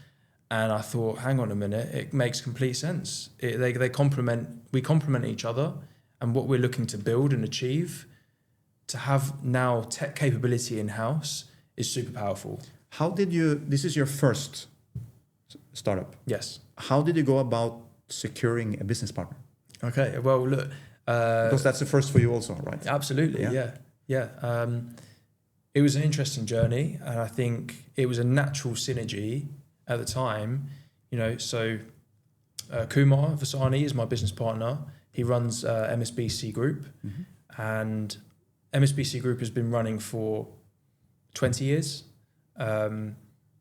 and I thought, hang on a minute, it makes complete sense. We complement each other, and what we're looking to build and achieve, to have now tech capability in house is super powerful. This is your first startup. Yes. How did you go about securing a business partner? Okay. Well, look. Because that's the first for you also, right? Absolutely. Yeah. It was an interesting journey, and I think it was a natural synergy at the time. So Kumar Vasani is my business partner. He runs MSBC Group, and MSBC Group has been running for 20 years. And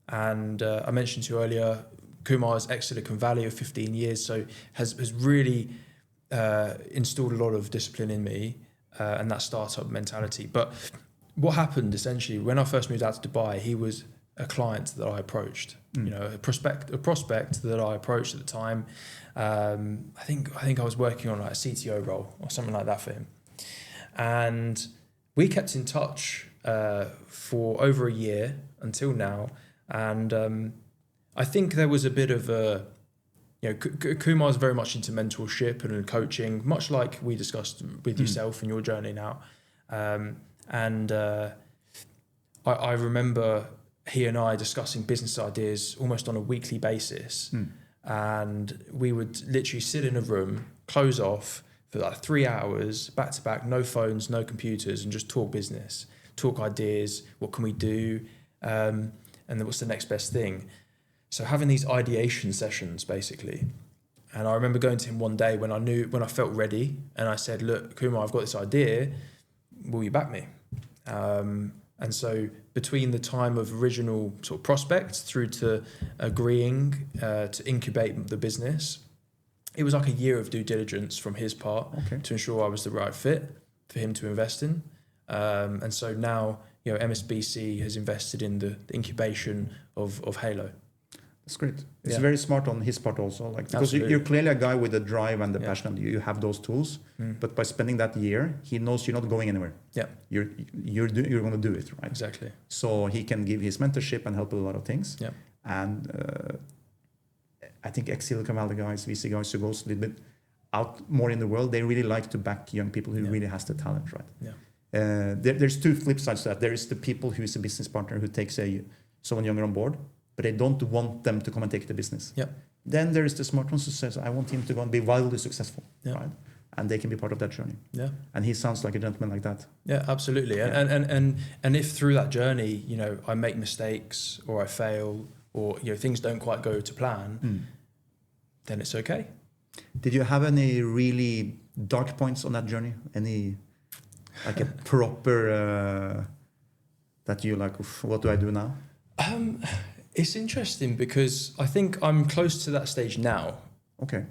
I mentioned to you earlier, Kumar's ex-Silicon Valley of 15 years, so has really installed a lot of discipline in me and that startup mentality. But what happened essentially, when I first moved out to Dubai, he was a client that I approached, a prospect that I approached at the time. I think I was working on like a CTO role or something like that for him. And we kept in touch for over a year until now. And I think there was a bit of Kumar's very much into mentorship and coaching, much like we discussed with yourself and your journey now. I remember he and I discussing business ideas almost on a weekly basis. And we would literally sit in a room, close off for like 3 hours, back to back, no phones, no computers, and just talk business, talk ideas, what can we do, and then what's the next best thing. So having these ideation sessions, basically. And I remember going to him one day when I felt ready, and I said, look, Kumar, I've got this idea, will you back me? And so between the time of original sort of prospects through to agreeing to incubate the business, it was like a year of due diligence from his part to ensure I was the right fit for him to invest in. And so now, MSBC has invested in the incubation of Halo. That's great. It's very smart on his part also, because you're clearly a guy with the drive and the passion, and you have those tools. But by spending that year, he knows you're not going anywhere. Yeah, you're going to do it, right? Exactly. So he can give his mentorship and help with a lot of things. Yeah, and I think ex-Silicon Valley guys, VC guys who goes a little bit out more in the world, they really like to back young people who really has the talent, right? Yeah. There's two flip sides to that. There is the people who is a business partner who takes someone younger on board, but they don't want them to come and take the business. Yeah. Then there is the smart ones who says, I want him to go and be wildly successful, right? And they can be part of that journey. Yeah. And he sounds like a gentleman like that. Yeah, absolutely. And if through that journey, I make mistakes or I fail or things don't quite go to plan, then it's okay. Did you have any really dark points on that journey? Any like a proper that you like, what do I do now? It's interesting because I think I'm close to that stage now. Okay.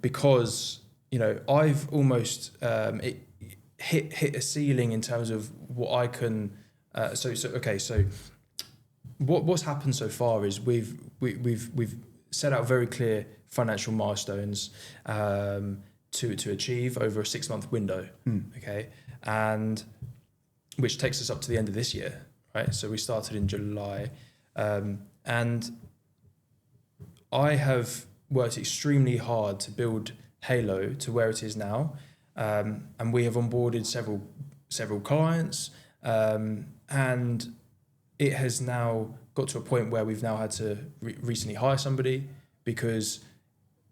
Because I've almost hit a ceiling in terms of what I can. So what's happened so far is we've set out very clear financial milestones to achieve over a 6-month window. Okay, and which takes us up to the end of this year, right? So we started in July. And I have worked extremely hard to build Halo to where it is now, and we have onboarded several clients, and it has now got to a point where we've now had to recently hire somebody because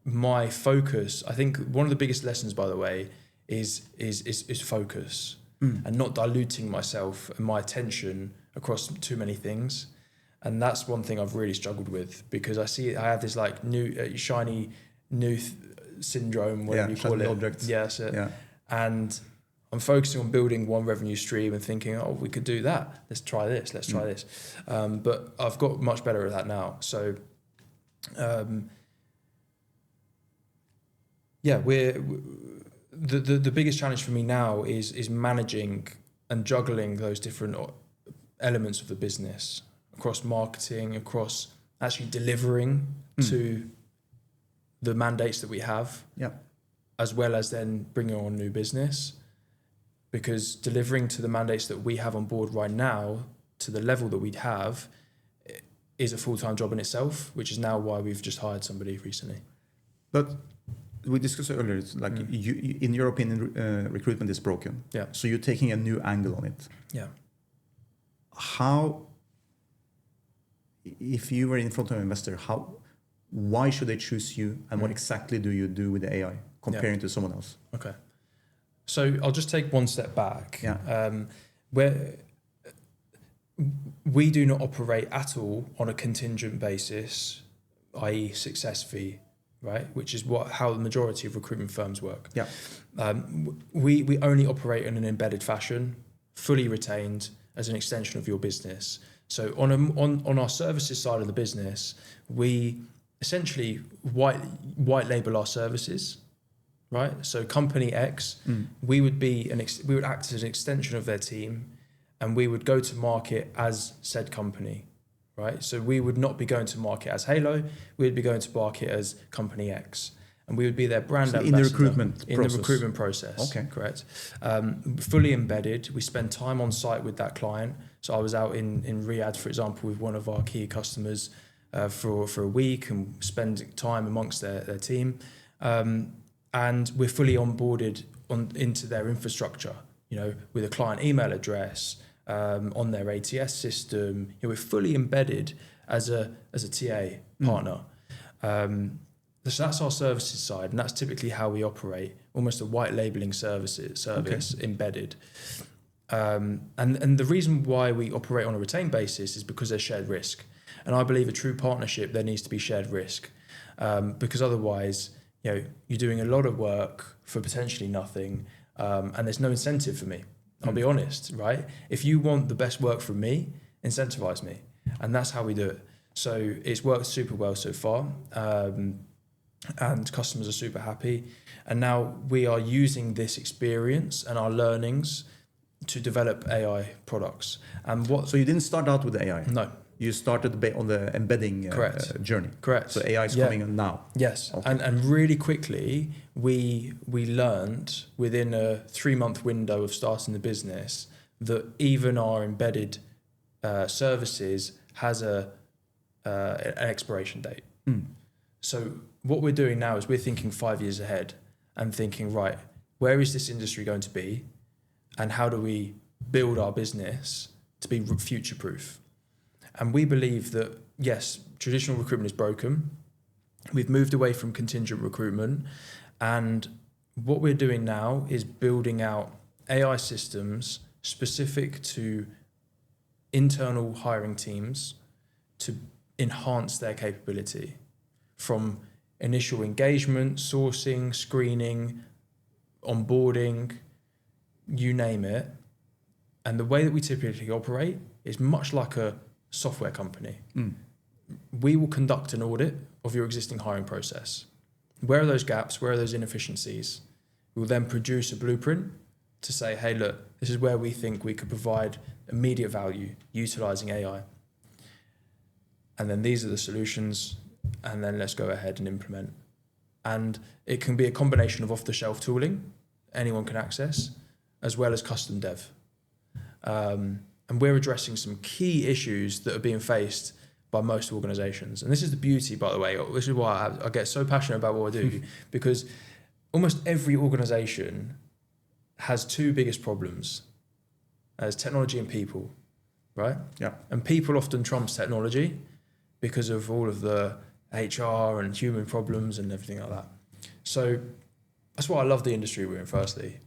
my focus. I think one of the biggest lessons, by the way, is focus and not diluting myself and my attention across too many things. And that's one thing I've really struggled with, because I have this like new shiny new syndrome, whatever you call it. Objects. Yeah, that's it. Yeah. And I'm focusing on building one revenue stream and thinking, oh, we could do that. Let's try this. But I've got much better at that now. So, yeah, the biggest challenge for me now is managing and juggling those different elements of the business across marketing, across actually delivering to the mandates that we have, as well as then bringing on new business. Because delivering to the mandates that we have on board right now to the level that we'd have is a full-time job in itself, which is now why we've just hired somebody recently. But we discussed earlier, it's like you, in your opinion, recruitment is broken. Yeah. So you're taking a new angle on it. Yeah. How, if you were in front of an investor, why should they choose you, and what exactly do you do with the AI comparing to someone else? Okay. So I'll just take one step back. Yeah. Where we do not operate at all on a contingent basis, i.e. success fee, right? Which is how the majority of recruitment firms work. Yeah. We only operate in an embedded fashion, fully retained as an extension of your business. So on our services side of the business, we essentially white label our services. Right, so company X, we would act as an extension of their team, and we would go to market as said company, right? So we would not be going to market as Halo; we'd be going to market as company X, and we would be their brand ambassador in the recruitment process. Okay, correct. Fully embedded. We spend time on site with that client. So I was out in Riyadh, for example, with one of our key customers for a week, and spend time amongst their team. And we're fully onboarded into their infrastructure, with a client email address, on their ATS system. We're fully embedded as a TA partner. So that's our services side, and that's typically how we operate, almost a white labeling service embedded. And the reason why we operate on a retained basis is because there's shared risk. And I believe a true partnership, there needs to be shared risk, because otherwise, you're doing a lot of work for potentially nothing, and there's no incentive for me. I'll be honest, right? If you want the best work from me, incentivize me. And that's how we do it. So it's worked super well so far, and customers are super happy. And now we are using this experience and our learnings to develop AI products. So you didn't start out with AI? No. You started on the embedding journey. Correct. So AI is coming on now. Yes. Okay. And really quickly, we learned within a 3-month window of starting the business that even our embedded services has an expiration date. So what we're doing now is we're thinking 5 years ahead and thinking, right, where is this industry going to be, and how do we build our business to be future-proof? And we believe that, yes, traditional recruitment is broken. We've moved away from contingent recruitment. And what we're doing now is building out AI systems specific to internal hiring teams to enhance their capability, from initial engagement, sourcing, screening, onboarding, you name it. And the way that we typically operate is much like a software company. We will conduct an audit of your existing hiring process. Where are those gaps? Where are those inefficiencies? We will then produce a blueprint to say, hey, look, this is where we think we could provide immediate value utilizing AI. And then these are the solutions, and then let's go ahead and implement. And it can be a combination of off-the-shelf tooling anyone can access, as well as custom dev. And we're addressing some key issues that are being faced by most organizations. And this is the beauty, by the way. This is why I get so passionate about what I do, because almost every organization has two biggest problems. There's technology and people, right? Yeah. And people often trumps technology because of all of the HR and human problems and everything like that. So that's why I love the industry we're in, firstly.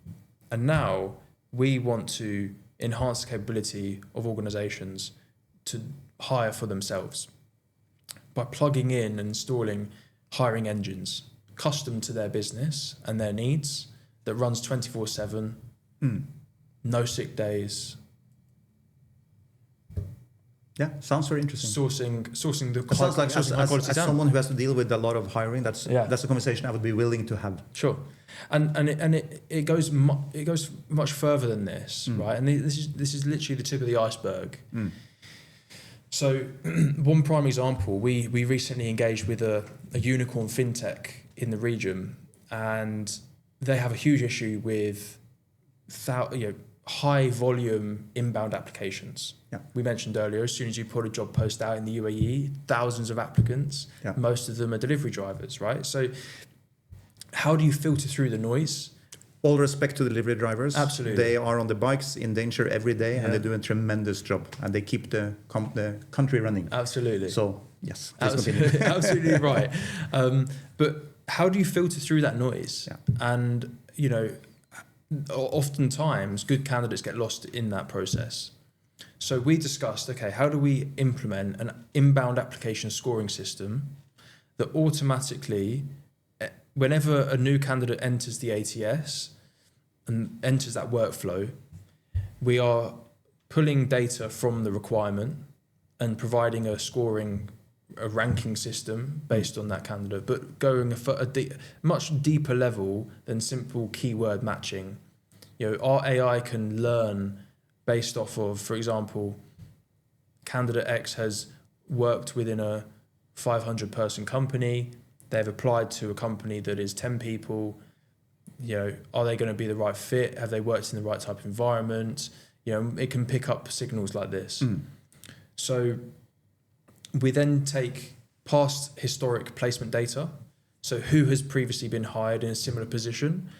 And now we want to enhance the capability of organizations to hire for themselves by plugging in and installing hiring engines custom to their business and their needs that runs 24/7, no sick days. Yeah, sounds very interesting. Sourcing the It sounds like sourcing high quality as talent. someone who has to deal with a lot of hiring, that's a conversation I would be willing to have. Sure, and it goes much further than this, right? And this is literally the tip of the iceberg. So, one prime example, we recently engaged with a unicorn fintech in the region, and they have a huge issue with high volume inbound applications. Yeah. We mentioned earlier, as soon as you put a job post out in the UAE, thousands of applicants, most of them are delivery drivers, right? So how do you filter through the noise? All respect to delivery drivers. Absolutely. They are on the bikes in danger every day, and they do a tremendous job, and they keep the country running. Absolutely. So, yes. Absolutely right. But how do you filter through that noise? Yeah. And, oftentimes good candidates get lost in that process. So we discussed, okay, how do we implement an inbound application scoring system that automatically, whenever a new candidate enters the ATS and enters that workflow, we are pulling data from the requirement and providing a ranking system based on that candidate, but going a much deeper level than simple keyword matching. Our AI can learn based off of, for example, candidate X has worked within a 500-person company. They've applied to a company that is 10 people. Are they going to be the right fit? Have they worked in the right type of environment? It can pick up signals like this. So we then take past historic placement data, so who has previously been hired in a similar position,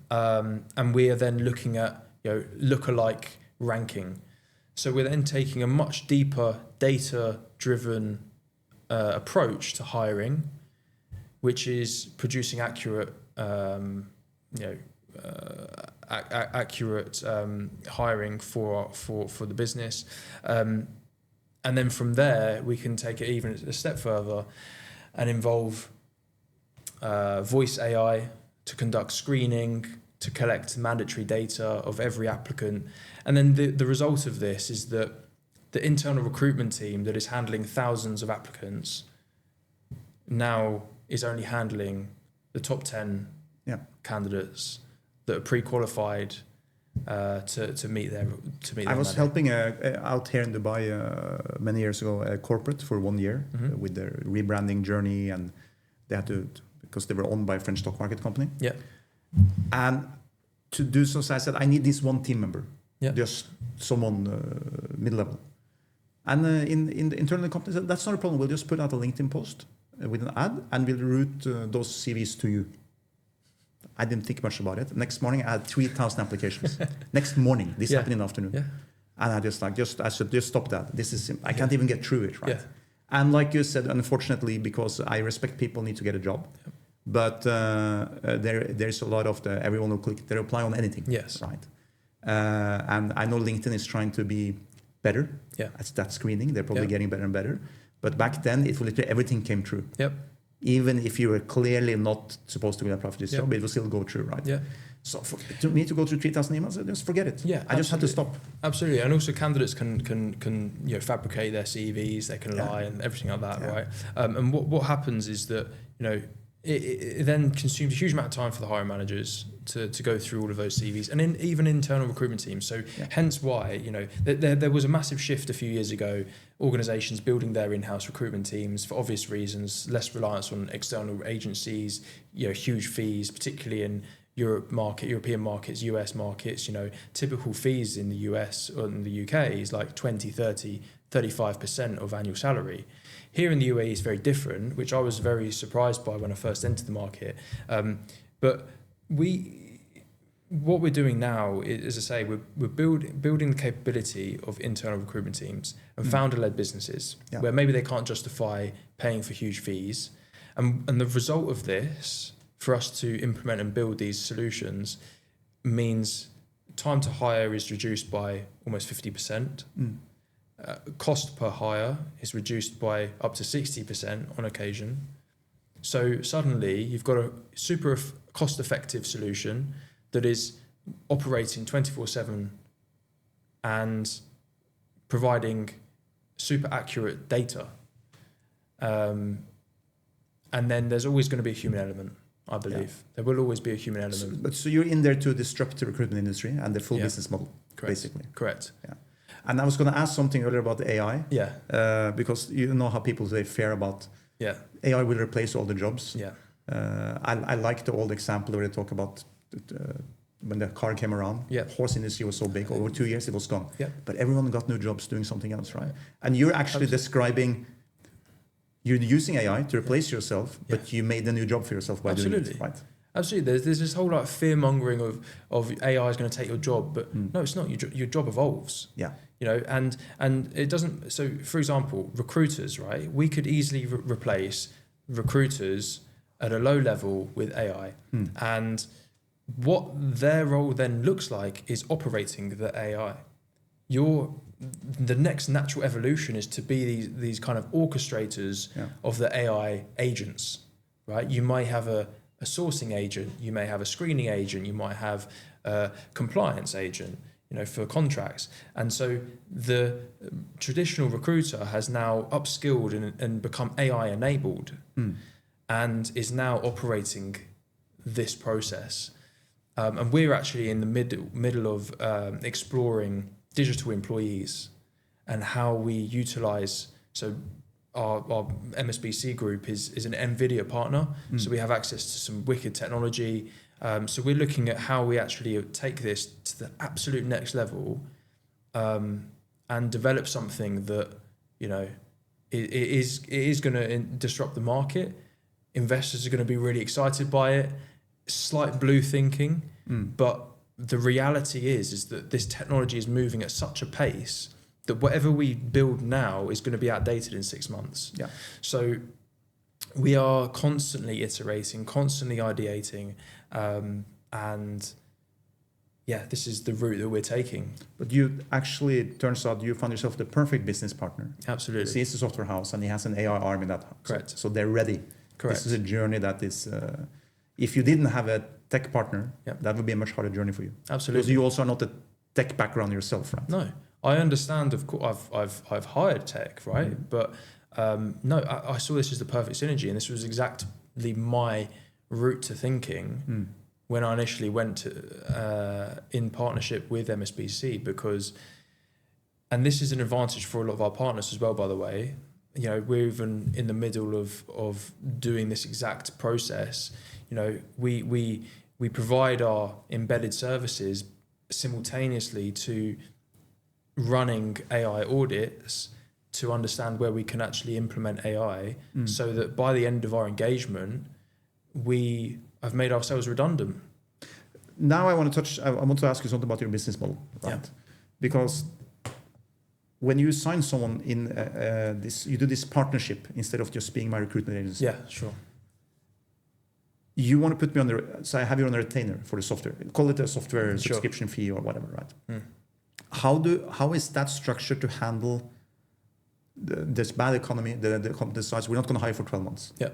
and we are then looking at lookalike ranking. So we're then taking a much deeper data-driven approach to hiring, which is producing accurate, accurate hiring for the business. And then from there, we can take it even a step further and involve voice AI to conduct screening, to collect mandatory data of every applicant. And then the result of this is that the internal recruitment team that is handling thousands of applicants now is only handling the top 10 candidates that are pre-qualified to meet their I was helping out here in Dubai many years ago a corporate for 1 year with their rebranding journey, and they had to, because they were owned by a French stock market company. Yeah. And to do so I said, I need this one team member, just someone mid-level. And in the internal company said, that's not a problem. We'll just put out a LinkedIn post with an ad, and we'll route those CVs to you. I didn't think much about it. Next morning, I had 3,000 applications. Next morning, this happened in the afternoon. Yeah. And I said, just stop that. This is, I can't even get through it, right? Yeah. And like you said, unfortunately, because I respect people need to get a job, but there's a lot of everyone will click, they apply on anything. Yes. Right. And I know LinkedIn is trying to be better at that screening. They're probably getting better and better. But back then, it literally everything came true. Yep. Even if you were clearly not supposed to apply for this job, it will still go through, right? Yeah. So for me to go through 3,000 emails, just forget it. Yeah, I just had to stop. Absolutely, and also candidates can fabricate their CVs, they can lie and everything like that, right? And what happens is that it then consumes a huge amount of time for the hiring managers to go through all of those CVs, and even internal recruitment teams. So hence why there was a massive shift a few years ago. Organisations building their in-house recruitment teams for obvious reasons, less reliance on external agencies, huge fees, particularly in European markets, US markets. Typical fees in the US or in the UK is like 20, 30, 35% of annual salary. Here in the UAE is very different, which I was very surprised by when I first entered the market. But what we're doing now is, as I say, we're building the capability of internal recruitment teams and founder-led businesses where maybe they can't justify paying for huge fees. And the result of this, for us to implement and build these solutions, means time to hire is reduced by almost 50%. cost per hire is reduced by up to 60% on occasion. So suddenly you've got a super cost-effective solution that is operating 24/7 and providing super accurate data. And then there's always going to be a human element, I believe. Yeah. There will always be a human element. So you're in there to disrupt the recruitment industry and the full business model, basically. Correct. Yeah. And I was going to ask something earlier about the AI. Yeah. Because you know how people today fear about AI will replace all the jobs. Yeah. I like the old example where they talk about when the car came around. Yeah. Horse industry was so big, over 2 years it was gone. Yeah. But everyone got new jobs doing something else, right? And you're actually describing, you're using AI to replace yourself, but you made a new job for yourself by doing it, right? Absolutely. There's this whole like fear mongering of AI is going to take your job, but no, it's not. Your job evolves. Yeah. You know, and it doesn't. So, for example, recruiters, right? We could easily replace recruiters at a low level with AI, and what their role then looks like is operating the AI. The next natural evolution is to be these kind of orchestrators of the AI agents, right? You might have a sourcing agent, you may have a screening agent, you might have a compliance agent, you know, for contracts. And so the traditional recruiter has now upskilled and become AI enabled and is now operating this process. And we're actually in the middle of exploring digital employees and how we utilize. So our MSBC group is an NVIDIA partner. So we have access to some wicked technology. So we're looking at how we actually take this to the absolute next level and develop something that, you know, it is going to disrupt the market. Investors are going to be really excited by it. Slight blue thinking, but the reality is that this technology is moving at such a pace that whatever we build now is going to be outdated in 6 months. Yeah. So we are constantly iterating, constantly ideating, and this is the route that we're taking. But you actually, it turns out you found yourself the perfect business partner. Absolutely. He's a software house and he has an AI arm in that house. Correct. So they're ready. Correct. This is a journey that is, if you didn't have a tech partner, that would be a much harder journey for you. Absolutely. Because you also are not a tech background yourself, right? No, I understand. Of course, I've hired tech, right? But no, I saw this as the perfect synergy, and this was exactly my route to thinking when I initially went to, in partnership with MSBC, because, and this is an advantage for a lot of our partners as well, by the way. You know, we're even in the middle of doing this exact process. You know, we provide our embedded services simultaneously to running AI audits to understand where we can actually implement AI, so that by the end of our engagement, we have made ourselves redundant. Now I want to ask you something about your business model, right? Yeah. Because when you sign someone in you do this partnership instead of just being my recruitment agency. Yeah, sure. You want to put me on so I have you on a retainer for the software. Call it a software subscription fee or whatever, right? How is that structured to handle this bad economy, the company size? We're not going to hire for 12 months. Yeah.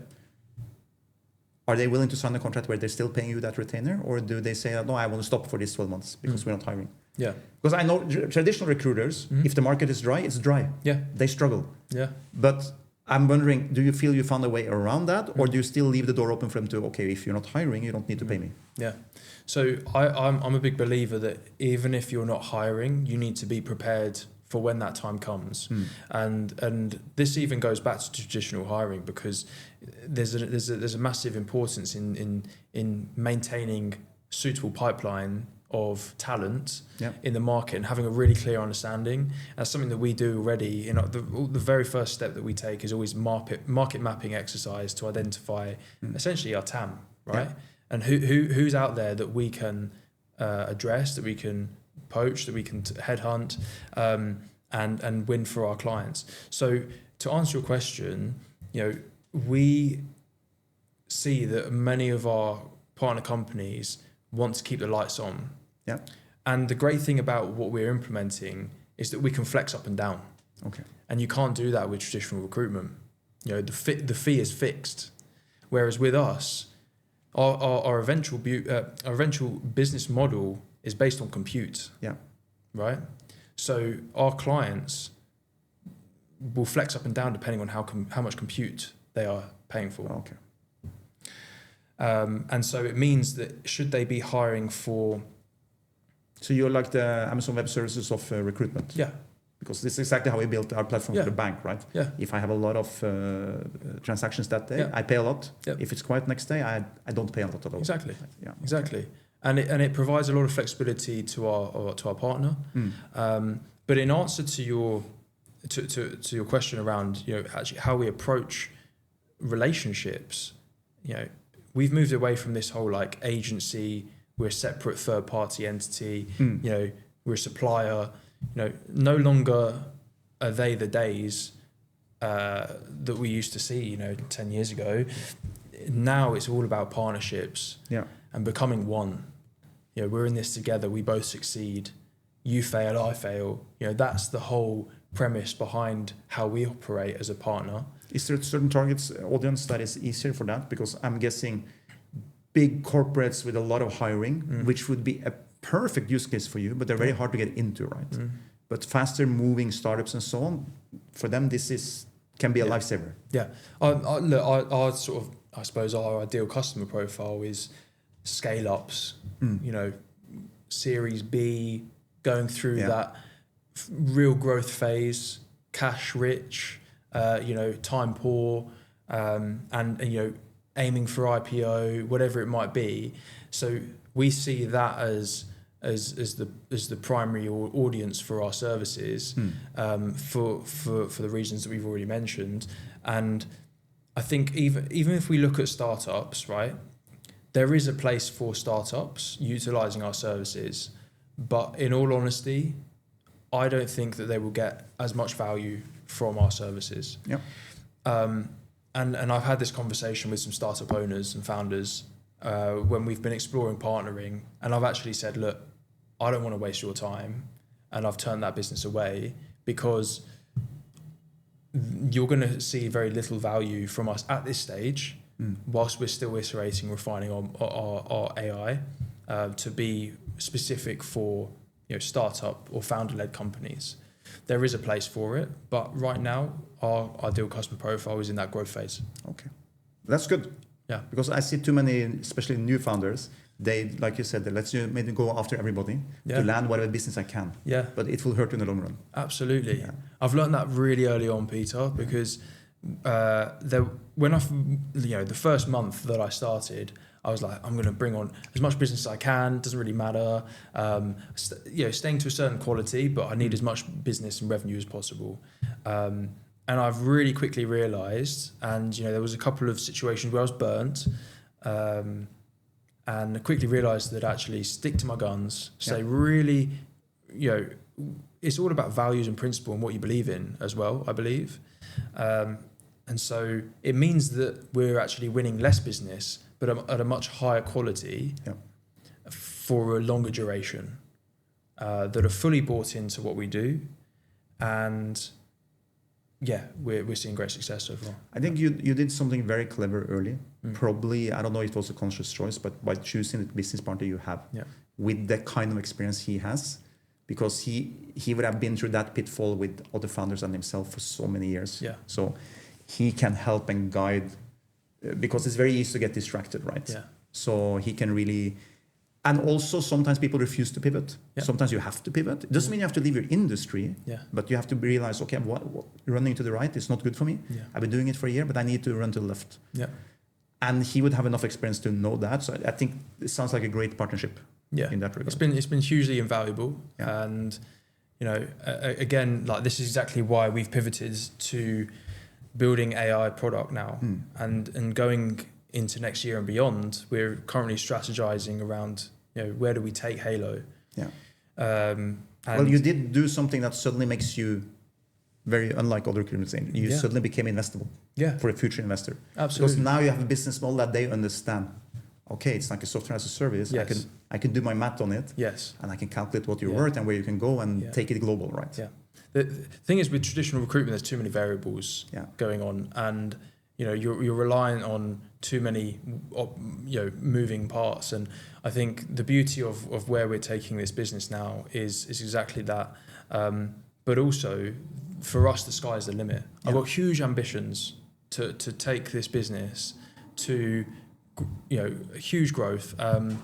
Are they willing to sign a contract where they're still paying you that retainer, or do they say, no, I want to stop for these 12 months because we're not hiring? Yeah. Because I know traditional recruiters, if the market is dry, it's dry. Yeah. They struggle. Yeah. But I'm wondering, do you feel you found a way around that, or do you still leave the door open for them to, okay, if you're not hiring, you don't need to pay me? Yeah. So I'm a big believer that even if you're not hiring, you need to be prepared for when that time comes. And this even goes back to traditional hiring, because there's a massive importance in maintaining suitable pipeline of talent in the market and having a really clear understanding. That's something that we do already. You know, the very first step that we take is always market mapping exercise to identify essentially our TAM, right? And who's out there that we can address, that we can poach, that we can headhunt, and win for our clients. So to answer your question, you know, we see that many of our partner companies want to keep the lights on. Yeah. And the great thing about what we're implementing is that we can flex up and down. Okay. And you can't do that with traditional recruitment. You know, the fee is fixed. Whereas with us, our eventual business model is based on compute. Yeah. Right? So our clients will flex up and down depending on how much compute they are paying for. Okay. And so it means that should they be hiring for... So you're like the Amazon Web Services of recruitment. Yeah. Because this is exactly how we built our platform for the bank, right? Yeah. If I have a lot of transactions that day, Yeah. I pay a lot. Yeah. If it's quiet next day, I don't pay a lot at all. Exactly. Yeah. Exactly. And it provides a lot of flexibility to our partner. But in answer to your question around, you know, actually how we approach relationships, you know, we've moved away from this whole like agency, we're a separate third party entity, you know, we're a supplier. You know, no longer are they the days that we used to see, you know, 10 years ago. Now it's all about partnerships and becoming one. You know, we're in this together. We both succeed. You fail, I fail. You know, that's the whole premise behind how we operate as a partner. Is there a certain targets audience that is easier for that? Because I'm guessing big corporates with a lot of hiring, which would be a perfect use case for you, but they're very hard to get into, right? But faster moving startups and so on, for them, this can be a lifesaver. Yeah. Look, our sort of, I suppose, our ideal customer profile is scale-ups, you know, Series B, going through that real growth phase, cash rich, you know, time poor, and you know, aiming for IPO, whatever it might be. So we see that as the primary audience for our services, for the reasons that we've already mentioned. And I think even if we look at startups, right, there is a place for startups utilizing our services, but in all honesty, I don't think that they will get as much value from our services. Yeah. And I've had this conversation with some startup owners and founders when we've been exploring partnering, and I've actually said, look, I don't want to waste your time, and I've turned that business away because you're going to see very little value from us at this stage, whilst we're still iterating, refining our AI to be specific for, you know, startup or founder-led companies. There is a place for it, but right now our ideal customer profile is in that growth phase. Okay, that's good. Yeah, because I see too many, especially new founders. They, like you said, they let you maybe go after everybody to land whatever business I can. Yeah, but it will hurt you in the long run. Absolutely. Yeah. I've learned that really early on, Peter, because when the first month that I started, I was like, I'm going to bring on as much business as I can. Doesn't really matter. Staying to a certain quality, but I need as much business and revenue as possible. And I've really quickly realised, and there was a couple of situations where I was burnt, and I quickly realised that actually stick to my guns. Say really, it's all about values and principle and what you believe in as well. I believe, and so it means that we're actually winning less business, but at a much higher quality for a longer duration, that are fully bought into what we do, and we're seeing great success so far. I think you did something very clever early. Probably, I don't know if it was a conscious choice, but by choosing the business partner you have with the kind of experience he has, because he would have been through that pitfall with other founders and himself for so many years. Yeah. So he can help and guide, because it's very easy to get distracted, right? Yeah. So he can really, and also sometimes people refuse to pivot. Yeah. Sometimes you have to pivot. It doesn't mean you have to leave your industry, but you have to realize, okay, what running to the right is not good for me. Yeah. I've been doing it for a year, but I need to run to the left. Yeah. And he would have enough experience to know that. So I think it sounds like a great partnership. Yeah. In that regard. It's been hugely invaluable. Yeah. And again, like this is exactly why we've pivoted to building AI product now, and going into next year and beyond. We're currently strategizing around where do we take Halo. Yeah. Well, you did do something that suddenly makes you very unlike other recruitment agents. You suddenly became investable for a future investor. Absolutely. Because now you have a business model that they understand. Okay, it's like a software as a service. Yes. I can do my math on it. Yes. And I can calculate what you're worth and where you can go and take it global, right? Yeah. the thing is with traditional recruitment, there's too many variables going on, and you're reliant on too many moving parts. And I think the beauty of where we're taking this business now is exactly that. But also, for us, the sky's the limit. I've got huge ambitions to take this business to huge growth. And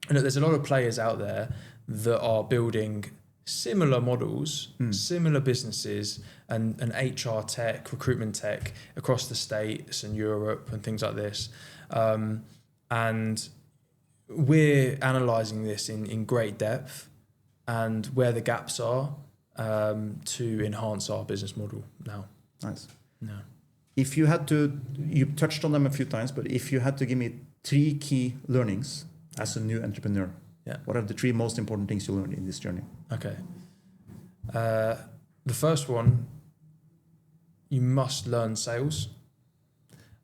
there's a lot of players out there that are building similar models, similar businesses, and HR tech, recruitment tech across the States and Europe and things like this. And we're analysing this in great depth and where the gaps are to enhance our business model now. Nice. Yeah. If you had to, you touched on them a few times, but if you had to give me 3 key learnings as a new entrepreneur, what are the 3 most important things you learned in this journey? Okay. The first one, you must learn sales.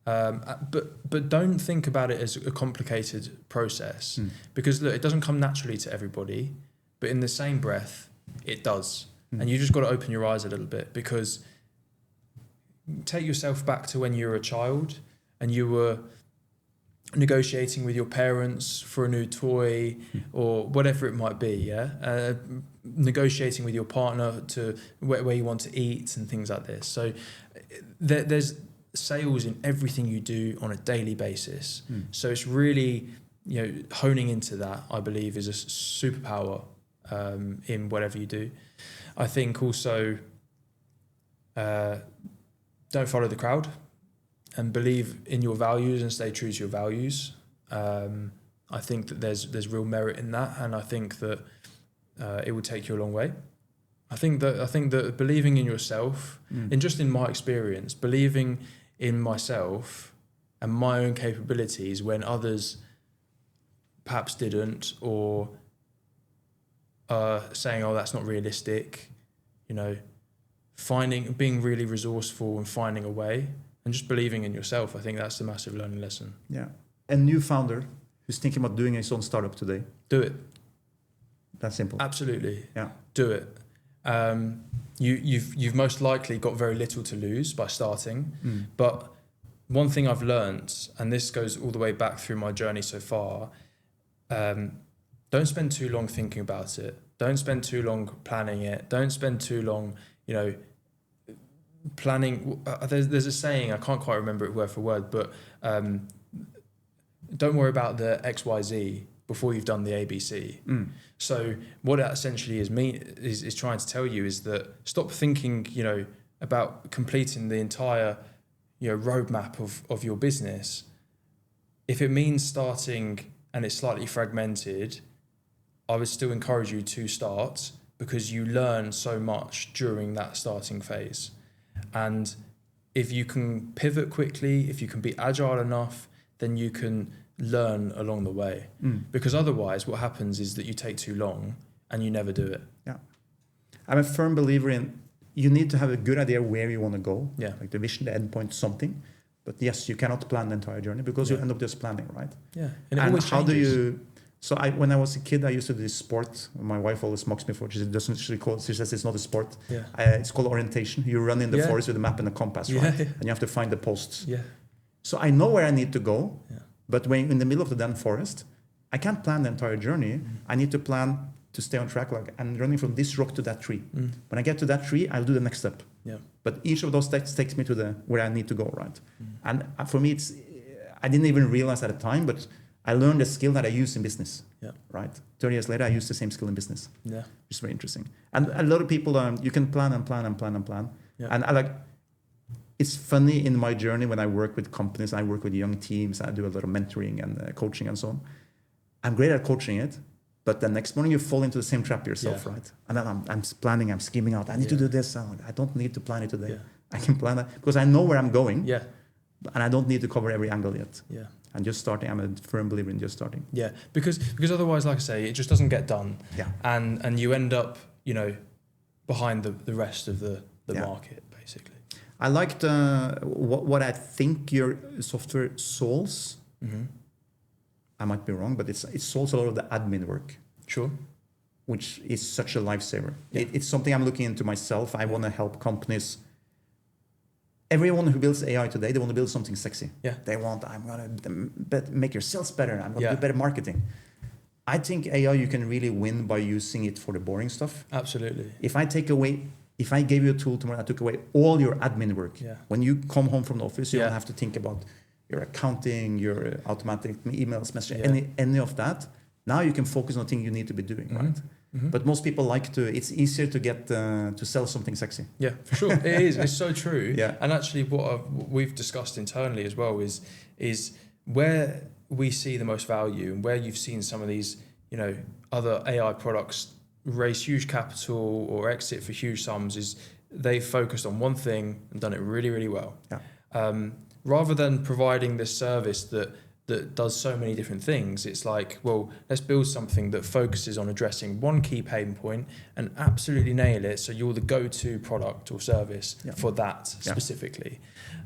But don't think about it as a complicated process, because look, it doesn't come naturally to everybody, but in the same breath, it does. And you just got to open your eyes a little bit, because take yourself back to when you were a child and you were negotiating with your parents for a new toy or whatever it might be, negotiating with your partner to where you want to eat and things like this. So there's sales in everything you do on a daily basis. So it's really, honing into that, I believe, is a superpower in whatever you do. I think also don't follow the crowd and believe in your values and stay true to your values. I think that there's real merit in that, and I think that it will take you a long way. I think that believing in yourself, in my experience, believing in myself and my own capabilities when others perhaps didn't, or saying, "Oh, that's not realistic," being really resourceful and finding a way, and just believing in yourself. I think that's the massive learning lesson. Yeah. A new founder who's thinking about doing his own startup today. Do it. That's simple. Absolutely. Yeah. Do it. You've most likely got very little to lose by starting. But one thing I've learned, and this goes all the way back through my journey so far, don't spend too long thinking about it. Don't spend too long planning it. Don't spend too long, planning. There's a saying, I can't quite remember it word for word, but don't worry about the XYZ before you've done the ABC. So what that essentially is trying to tell you is that stop thinking, about completing the entire, roadmap of your business. If it means starting and it's slightly fragmented, I would still encourage you to start, because you learn so much during that starting phase. And if you can pivot quickly, if you can be agile enough, then you can learn along the way. Because otherwise what happens is that you take too long and you never do it. Yeah. I'm a firm believer in, you need to have a good idea where you want to go. Yeah. Like the vision, the end point, something. But yes, you cannot plan the entire journey, because you end up just planning, right? Yeah. And always how do changes. you... So when I was a kid, I used to do this sport. My wife always mocks me for it. She says it's not a sport. Yeah. It's called orientation. You run in the forest with a map and a compass, right? Yeah. And you have to find the posts. Yeah. So I know where I need to go. Yeah. But when in the middle of the dense forest, I can't plan the entire journey. I need to plan to stay on track. Like I'm running from this rock to that tree. When I get to that tree, I'll do the next step. Yeah. But each of those steps takes me to where I need to go, right? And for me, I didn't even realize at the time, but I learned a skill that I use in business. Yeah. Right. 30 years later, I use the same skill in business. Yeah. Which is very interesting. And a lot of people, you can plan and plan and plan and plan. Yeah. And it's funny in my journey when I work with companies, I work with young teams, I do a lot of mentoring and coaching and so on. I'm great at coaching it, but the next morning you fall into the same trap yourself, right? And then I'm planning, I'm scheming out. I need to do this. I don't need to plan it today. I can plan that because I know where I'm going. Yeah. And I don't need to cover every angle yet. Yeah. And just starting, I'm a firm believer in just starting. Yeah, because otherwise, like I say, it just doesn't get done. Yeah. And you end up, behind the rest of the market, basically. I liked what I think your software solves. I might be wrong, but it solves a lot of the admin work. Sure. which is such a lifesaver. Yeah. It's something I'm looking into myself. I want to help companies. Everyone who builds AI today, they want to build something sexy. Yeah. They want, I'm going to make your sales better. I'm going to Yeah. do better marketing. I think AI, you can really win by using it for the boring stuff. Absolutely. If I gave you a tool tomorrow, I took away all your admin work. Yeah. When you come home from the office, you Yeah. don't have to think about your accounting, your automatic emails, messaging, Yeah. any of that. Now you can focus on things you need to be doing, right? Mm-hmm. But most people like to, it's easier to get, to sell something sexy. Yeah, for sure. It is. It's so true. Yeah. And actually what we've discussed internally as well is where we see the most value and where you've seen some of these, other AI products raise huge capital or exit for huge sums is they've focused on one thing and done it really, really well. Yeah. Rather than providing this service that does so many different things, it's like, well, let's build something that focuses on addressing one key pain point and absolutely nail it so you're the go-to product or service Yeah. for that specifically.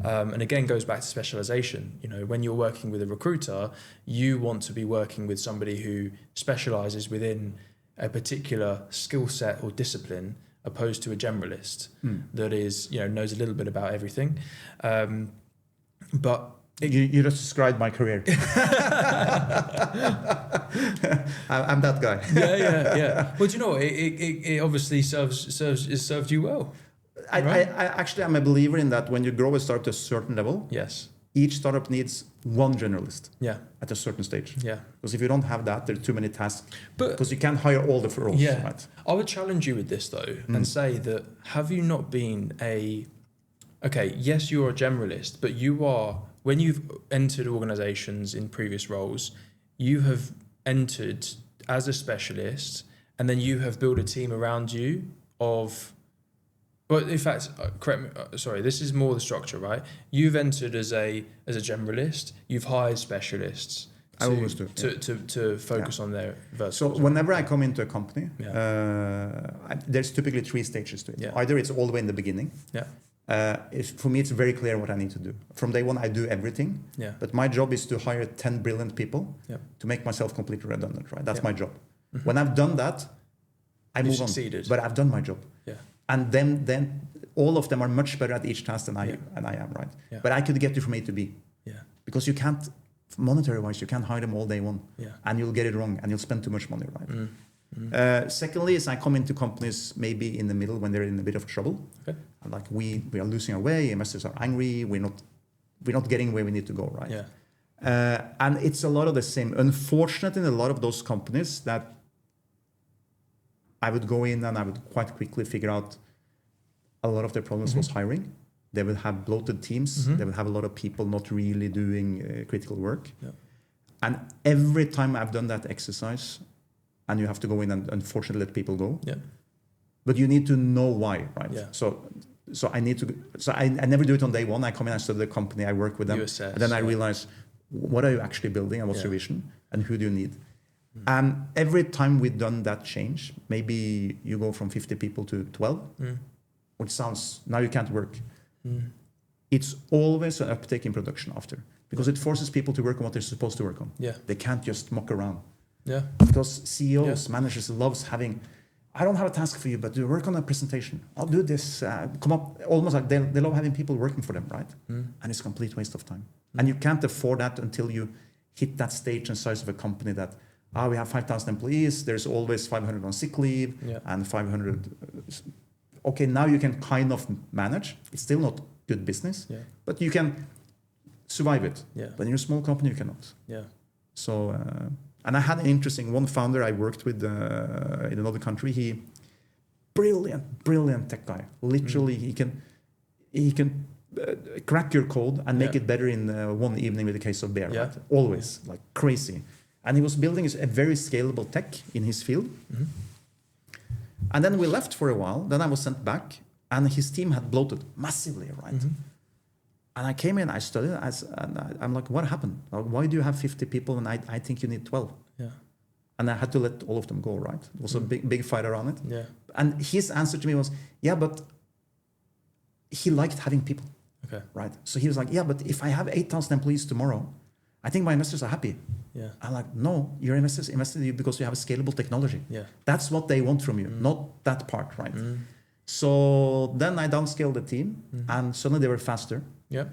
And again, goes back to specialization. When you're working with a recruiter, you want to be working with somebody who specializes within a particular skill set or discipline opposed to a generalist that is, knows a little bit about everything. But You just described my career. I'm that guy. yeah. Well, do you know what? It obviously served you well. I Right. actually am a believer in that when you grow a startup to a certain level, Yes. each startup needs one generalist Yeah. at a certain stage. Yeah. Because if you don't have that, there are too many tasks. But Because you can't hire all the roles, yeah, right? I would challenge you with this though, and say that have you not been yes, you're a generalist, but you are, when you've entered organizations in previous roles, you have entered as a specialist and then you have built a team around you of, but in fact, correct me, sorry, this is more the structure, right? You've entered as a generalist, you've hired specialists I always do, to focus on their verticals. So whenever I come into a company, Yeah. there's typically 3 stages to it. Yeah. Either it's all the way in the beginning. Yeah. For me, it's very clear what I need to do. From day one, I do everything. Yeah. But my job is to hire 10 brilliant people Yeah. to make myself completely redundant, right? That's Yeah. my job. When I've done that, I You move succeeded. on. But I've done my job. Yeah. And then all of them are much better at each task than I am, right? Yeah. But I could get you from A to B. Yeah. Because you can't, monetary-wise, you can't hire them all day one. Yeah. And you'll get it wrong and you'll spend too much money, right? Secondly, is I come into companies maybe in the middle when they're in a bit of trouble. Okay. And like we are losing our way, investors are angry, we're not getting where we need to go, right? Yeah. And it's a lot of the same. Unfortunately, in a lot of those companies that I would go in and I would quite quickly figure out a lot of their problems was hiring. They would have bloated teams. They would have a lot of people not really doing critical work. Yeah. And every time I've done that exercise, and you have to go in and unfortunately let people go, Yeah. but you need to know why, right? Yeah. So I need to. So I never do it on day one. I come in, I study the company, I work with them, You assess, and then I yeah. realize what are you actually building and what's your Yeah. vision and who do you need. And every time we've done that change, maybe you go from 50 people to 12, which sounds now you can't work. It's always an uptake in production after, because it forces people to work on what they're supposed to work on. Yeah. They can't just muck around. Yeah. Because CEOs, managers loves having, I don't have a task for you, but do work on a presentation. I'll do this. Come up, almost like they love having people working for them, right? And it's a complete waste of time. And you can't afford that until you hit that stage and size of a company that, we have 5,000 employees. There's always 500 on sick leave and 500. Okay, now you can kind of manage. It's still not good business, but you can survive it. Yeah. But in a small company, you cannot. Yeah. So, and I had an interesting one founder I worked with in another country. He, brilliant tech guy. Literally, he can crack your code and make it better in one evening with a case of beer. Yeah. Right? Always like crazy. And he was building a very scalable tech in his field. And then we left for a while. Then I was sent back, and his team had bloated massively, right? And I came in, I studied, and I'm like, what happened? Why do you have 50 people and I think you need 12? Yeah. And I had to let all of them go, right? It was a big fight around it. Yeah. And his answer to me was, yeah, but he liked having people, Okay. right? So he was like, yeah, but if I have 8,000 employees tomorrow I think my investors are happy. Yeah. I'm like, no, your investors invested in you because you have a scalable technology. Yeah. That's what they want from you, not that part, right? So then I downscaled the team, and suddenly they were faster. Yeah.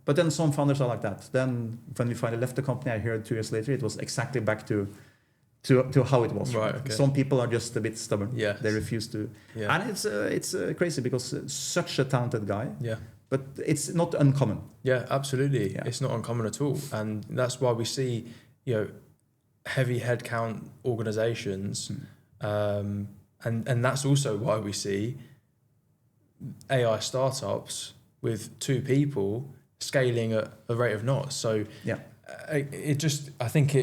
But then some founders are like that. Then when we finally left the company, I heard 2 years later, it was exactly back to how it was. Right. Okay. Some people are just a bit stubborn. Yeah. They refuse to. Yeah. And it's crazy because such a talented guy. Yeah. But it's not uncommon. Yeah, absolutely. Yeah. It's not uncommon at all. And that's why we see, heavy headcount organizations. And that's also why we see AI startups with 2 people scaling at a rate of knots. So Yeah. I think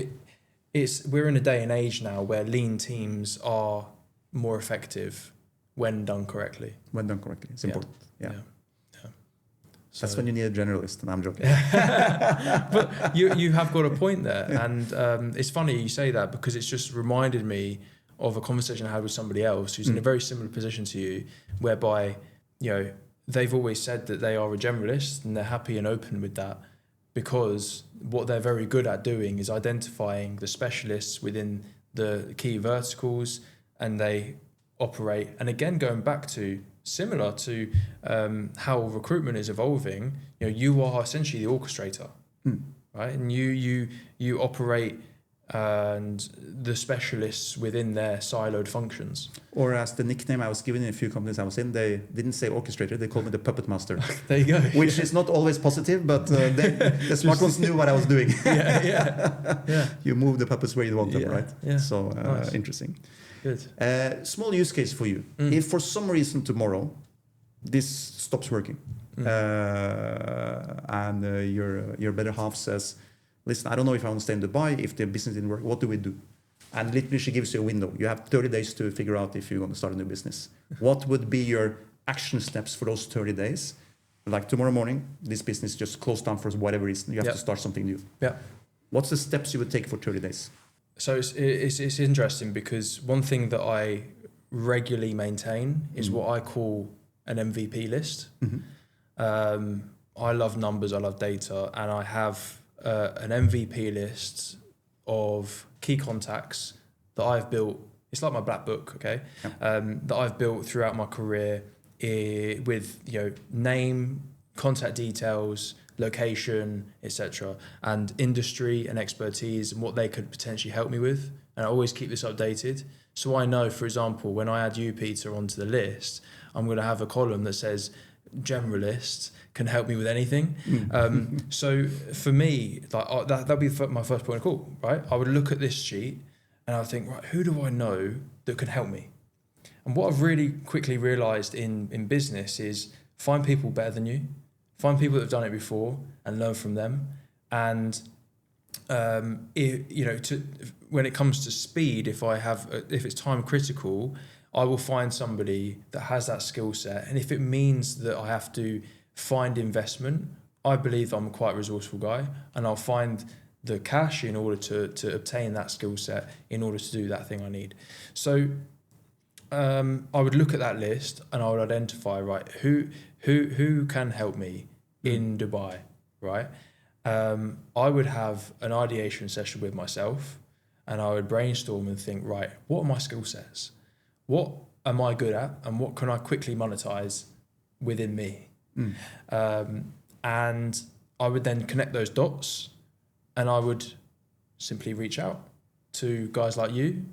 we're in a day and age now where lean teams are more effective when done correctly. When done correctly. It's important. Yeah. That's So, when you need a generalist, and I'm joking. but you have got a point there, and it's funny you say that because it's just reminded me of a conversation I had with somebody else who's in a very similar position to you, whereby they've always said that they are a generalist and they're happy and open with that because what they're very good at doing is identifying the specialists within the key verticals, and they operate. And again, going back to similar to how recruitment is evolving, you are essentially the orchestrator, right? And you operate and the specialists within their siloed functions. Or as the nickname I was given in a few companies I was in, they didn't say orchestrator, they called me the puppet master. There you go. Which is not always positive, but the smart ones knew what I was doing. Yeah. You move the puppets where you want them, right? Yeah. So Nice. interesting. Good. Small use case for you. If for some reason tomorrow this stops working, and your better half says, listen, I don't know if I want to stay in Dubai, if the business didn't work, what do we do? And literally she gives you a window. You have 30 days to figure out if you're going to start a new business. What would be your action steps for those 30 days? Like tomorrow morning, this business just closed down for whatever reason. You have to start something new. Yeah. What's the steps you would take for 30 days? So it's interesting because one thing that I regularly maintain is what I call an MVP list. I love numbers, I love data, and I have an MVP list of key contacts that I've built. It's like my black book, okay? That I've built throughout my career with name, contact details, location, etc., and industry and expertise and what they could potentially help me with. And I always keep this updated. So I know, for example, when I add you, Peter, onto the list, I'm going to have a column that says generalist can help me with anything. So for me, like that'd be my first point of call, right? I would look at this sheet and I would think, right, who do I know that can help me? And what I've really quickly realized in business is find people better than you, find people that have done it before and learn from them. And when it comes to speed, if it's time critical, I will find somebody that has that skill set. And if it means that I have to find investment, I believe I'm quite a resourceful guy, and I'll find the cash in order to obtain that skill set in order to do that thing I need. So I would look at that list and I would identify, right, who can help me in Dubai, right? I would have an ideation session with myself and I would brainstorm and think, right, what are my skill sets? What am I good at? And what can I quickly monetize within me? And I would then connect those dots and I would simply reach out to guys like you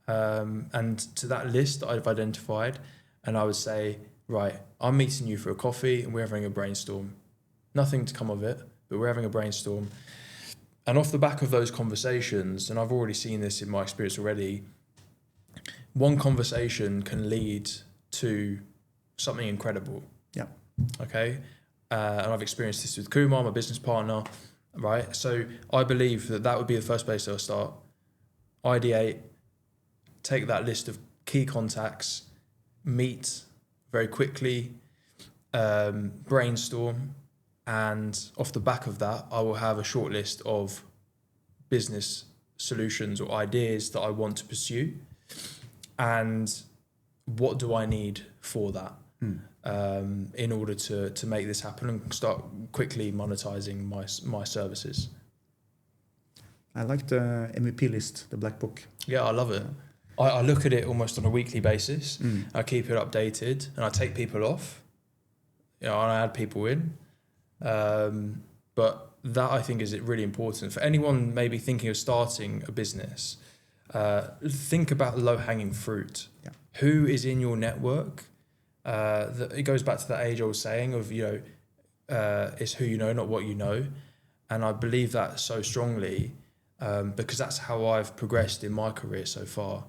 and to that list that I've identified. And I would say, right, I'm meeting you for a coffee and we're having a brainstorm. Nothing to come of it, but we're having a brainstorm. And off the back of those conversations, and I've already seen this in my experience already, one conversation can lead to something incredible. Yeah. Okay. And I've experienced this with Kumar, my business partner, right? So I believe that would be the first place I'll start. Ideate, take that list of key contacts, meet very quickly, brainstorm, and off the back of that, I will have a short list of business solutions or ideas that I want to pursue. And what do I need for that in order to make this happen and start quickly monetizing my services? I like the MVP list, the black book. Yeah, I love it. I look at it almost on a weekly basis. I keep it updated, and I take people off. And I add people in. But that, I think, is really important for anyone maybe thinking of starting a business. Think about the low-hanging fruit. Yeah. Who is in your network? It goes back to that age-old saying of, it's who you know, not what you know. And I believe that so strongly because that's how I've progressed in my career so far.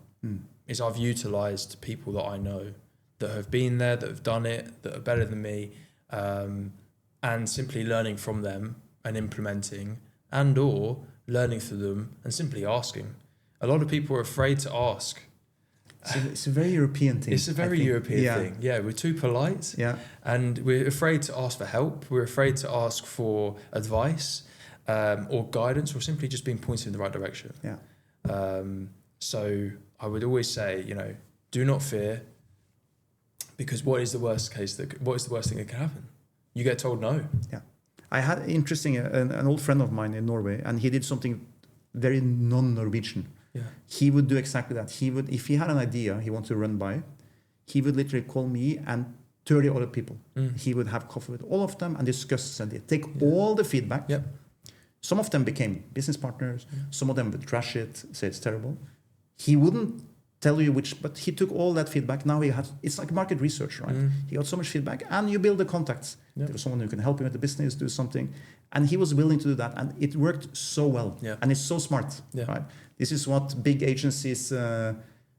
Is I've utilised people that I know that have been there, that have done it, that are better than me, and simply learning from them and implementing, and or learning through them and simply asking. A lot of people are afraid to ask. It's a very European thing. It's a very European thing. Yeah, we're too polite. Yeah. And we're afraid to ask for help. We're afraid to ask for advice or guidance, or simply just being pointed in the right direction. Yeah. So I would always say, do not fear, because what is the worst thing that can happen? You get told no. Yeah. I had an old friend of mine in Norway, and he did something very non-Norwegian. Yeah. He would do exactly that. If he had an idea he wanted to run by, he would literally call me and 30 other people. He would have coffee with all of them and discuss and take all the feedback. Yep. Some of them became business partners. Some of them would trash it, say it's terrible. He wouldn't tell you which, but he took all that feedback. Now it's like market research, right? He got so much feedback, and you build the contacts. There was someone who can help him with the business, do something. And he was willing to do that, and it worked so well. Yeah. And it's so smart, right? This is what big agencies,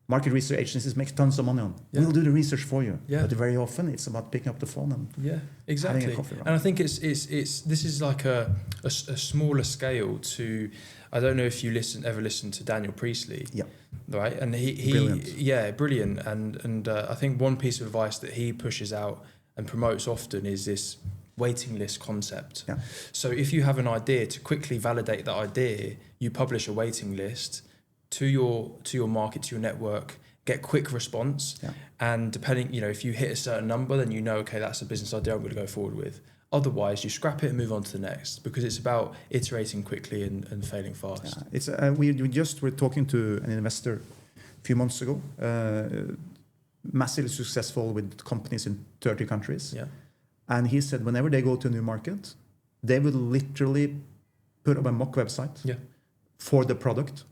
market research agencies make tons of money on. Yeah. We'll do the research for you. Yeah. But very often it's about picking up the phone and exactly. having a coffee, right? And I think this is like a smaller scale to, I don't know if you ever listen to Daniel Priestley. Yeah. Right. And he Brilliant. Brilliant. And I think one piece of advice that he pushes out and promotes often is this waiting list concept. Yeah. So if you have an idea, to quickly validate that idea, you publish a waiting list to your market, to your network, get quick response. Yeah. And depending, if you hit a certain number, then okay, that's a business idea I'm going to go forward with. Otherwise, you scrap it and move on to the next, because it's about iterating quickly and failing fast. Yeah. It's we just were talking to an investor a few months ago, massively successful with companies in 30 countries. Yeah. And he said whenever they go to a new market, they would literally put up a mock website for the product.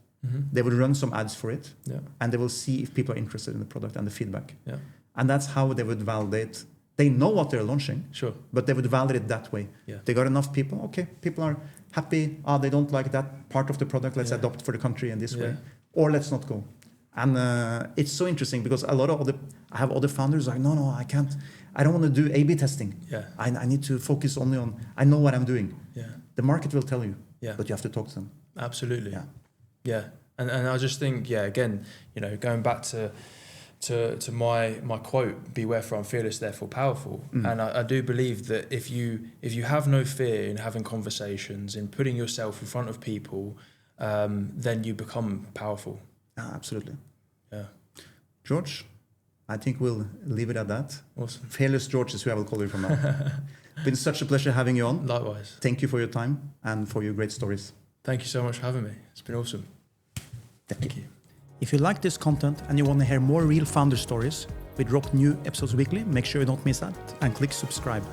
They will run some ads for it, and they will see if people are interested in the product and the feedback. Yeah. And that's how they would validate. They know what they're launching, sure, but they would validate it that way. Yeah. They got enough people. Okay, people are happy. They don't like that part of the product. Let's adopt for the country in this way, or let's not go. And it's so interesting because I have other founders like, no, I can't. I don't want to do A/B testing. Yeah. I need to focus only on. I know what I'm doing. Yeah. The market will tell you. Yeah. But you have to talk to them. Absolutely. Yeah. Yeah. And I just think, again, going back to my quote, beware for I'm fearless, therefore powerful. And I do believe that if you have no fear in having conversations, in putting yourself in front of people, then you become powerful. Absolutely. Yeah. George, I think we'll leave it at that. Awesome. Fearless George is who I will call you from now. Been such a pleasure having you on. Likewise. Thank you for your time and for your great stories. Thank you so much for having me. It's been awesome. Thank you. If you like this content and you want to hear more real founder stories, we drop new episodes weekly. Make sure you don't miss that and click subscribe.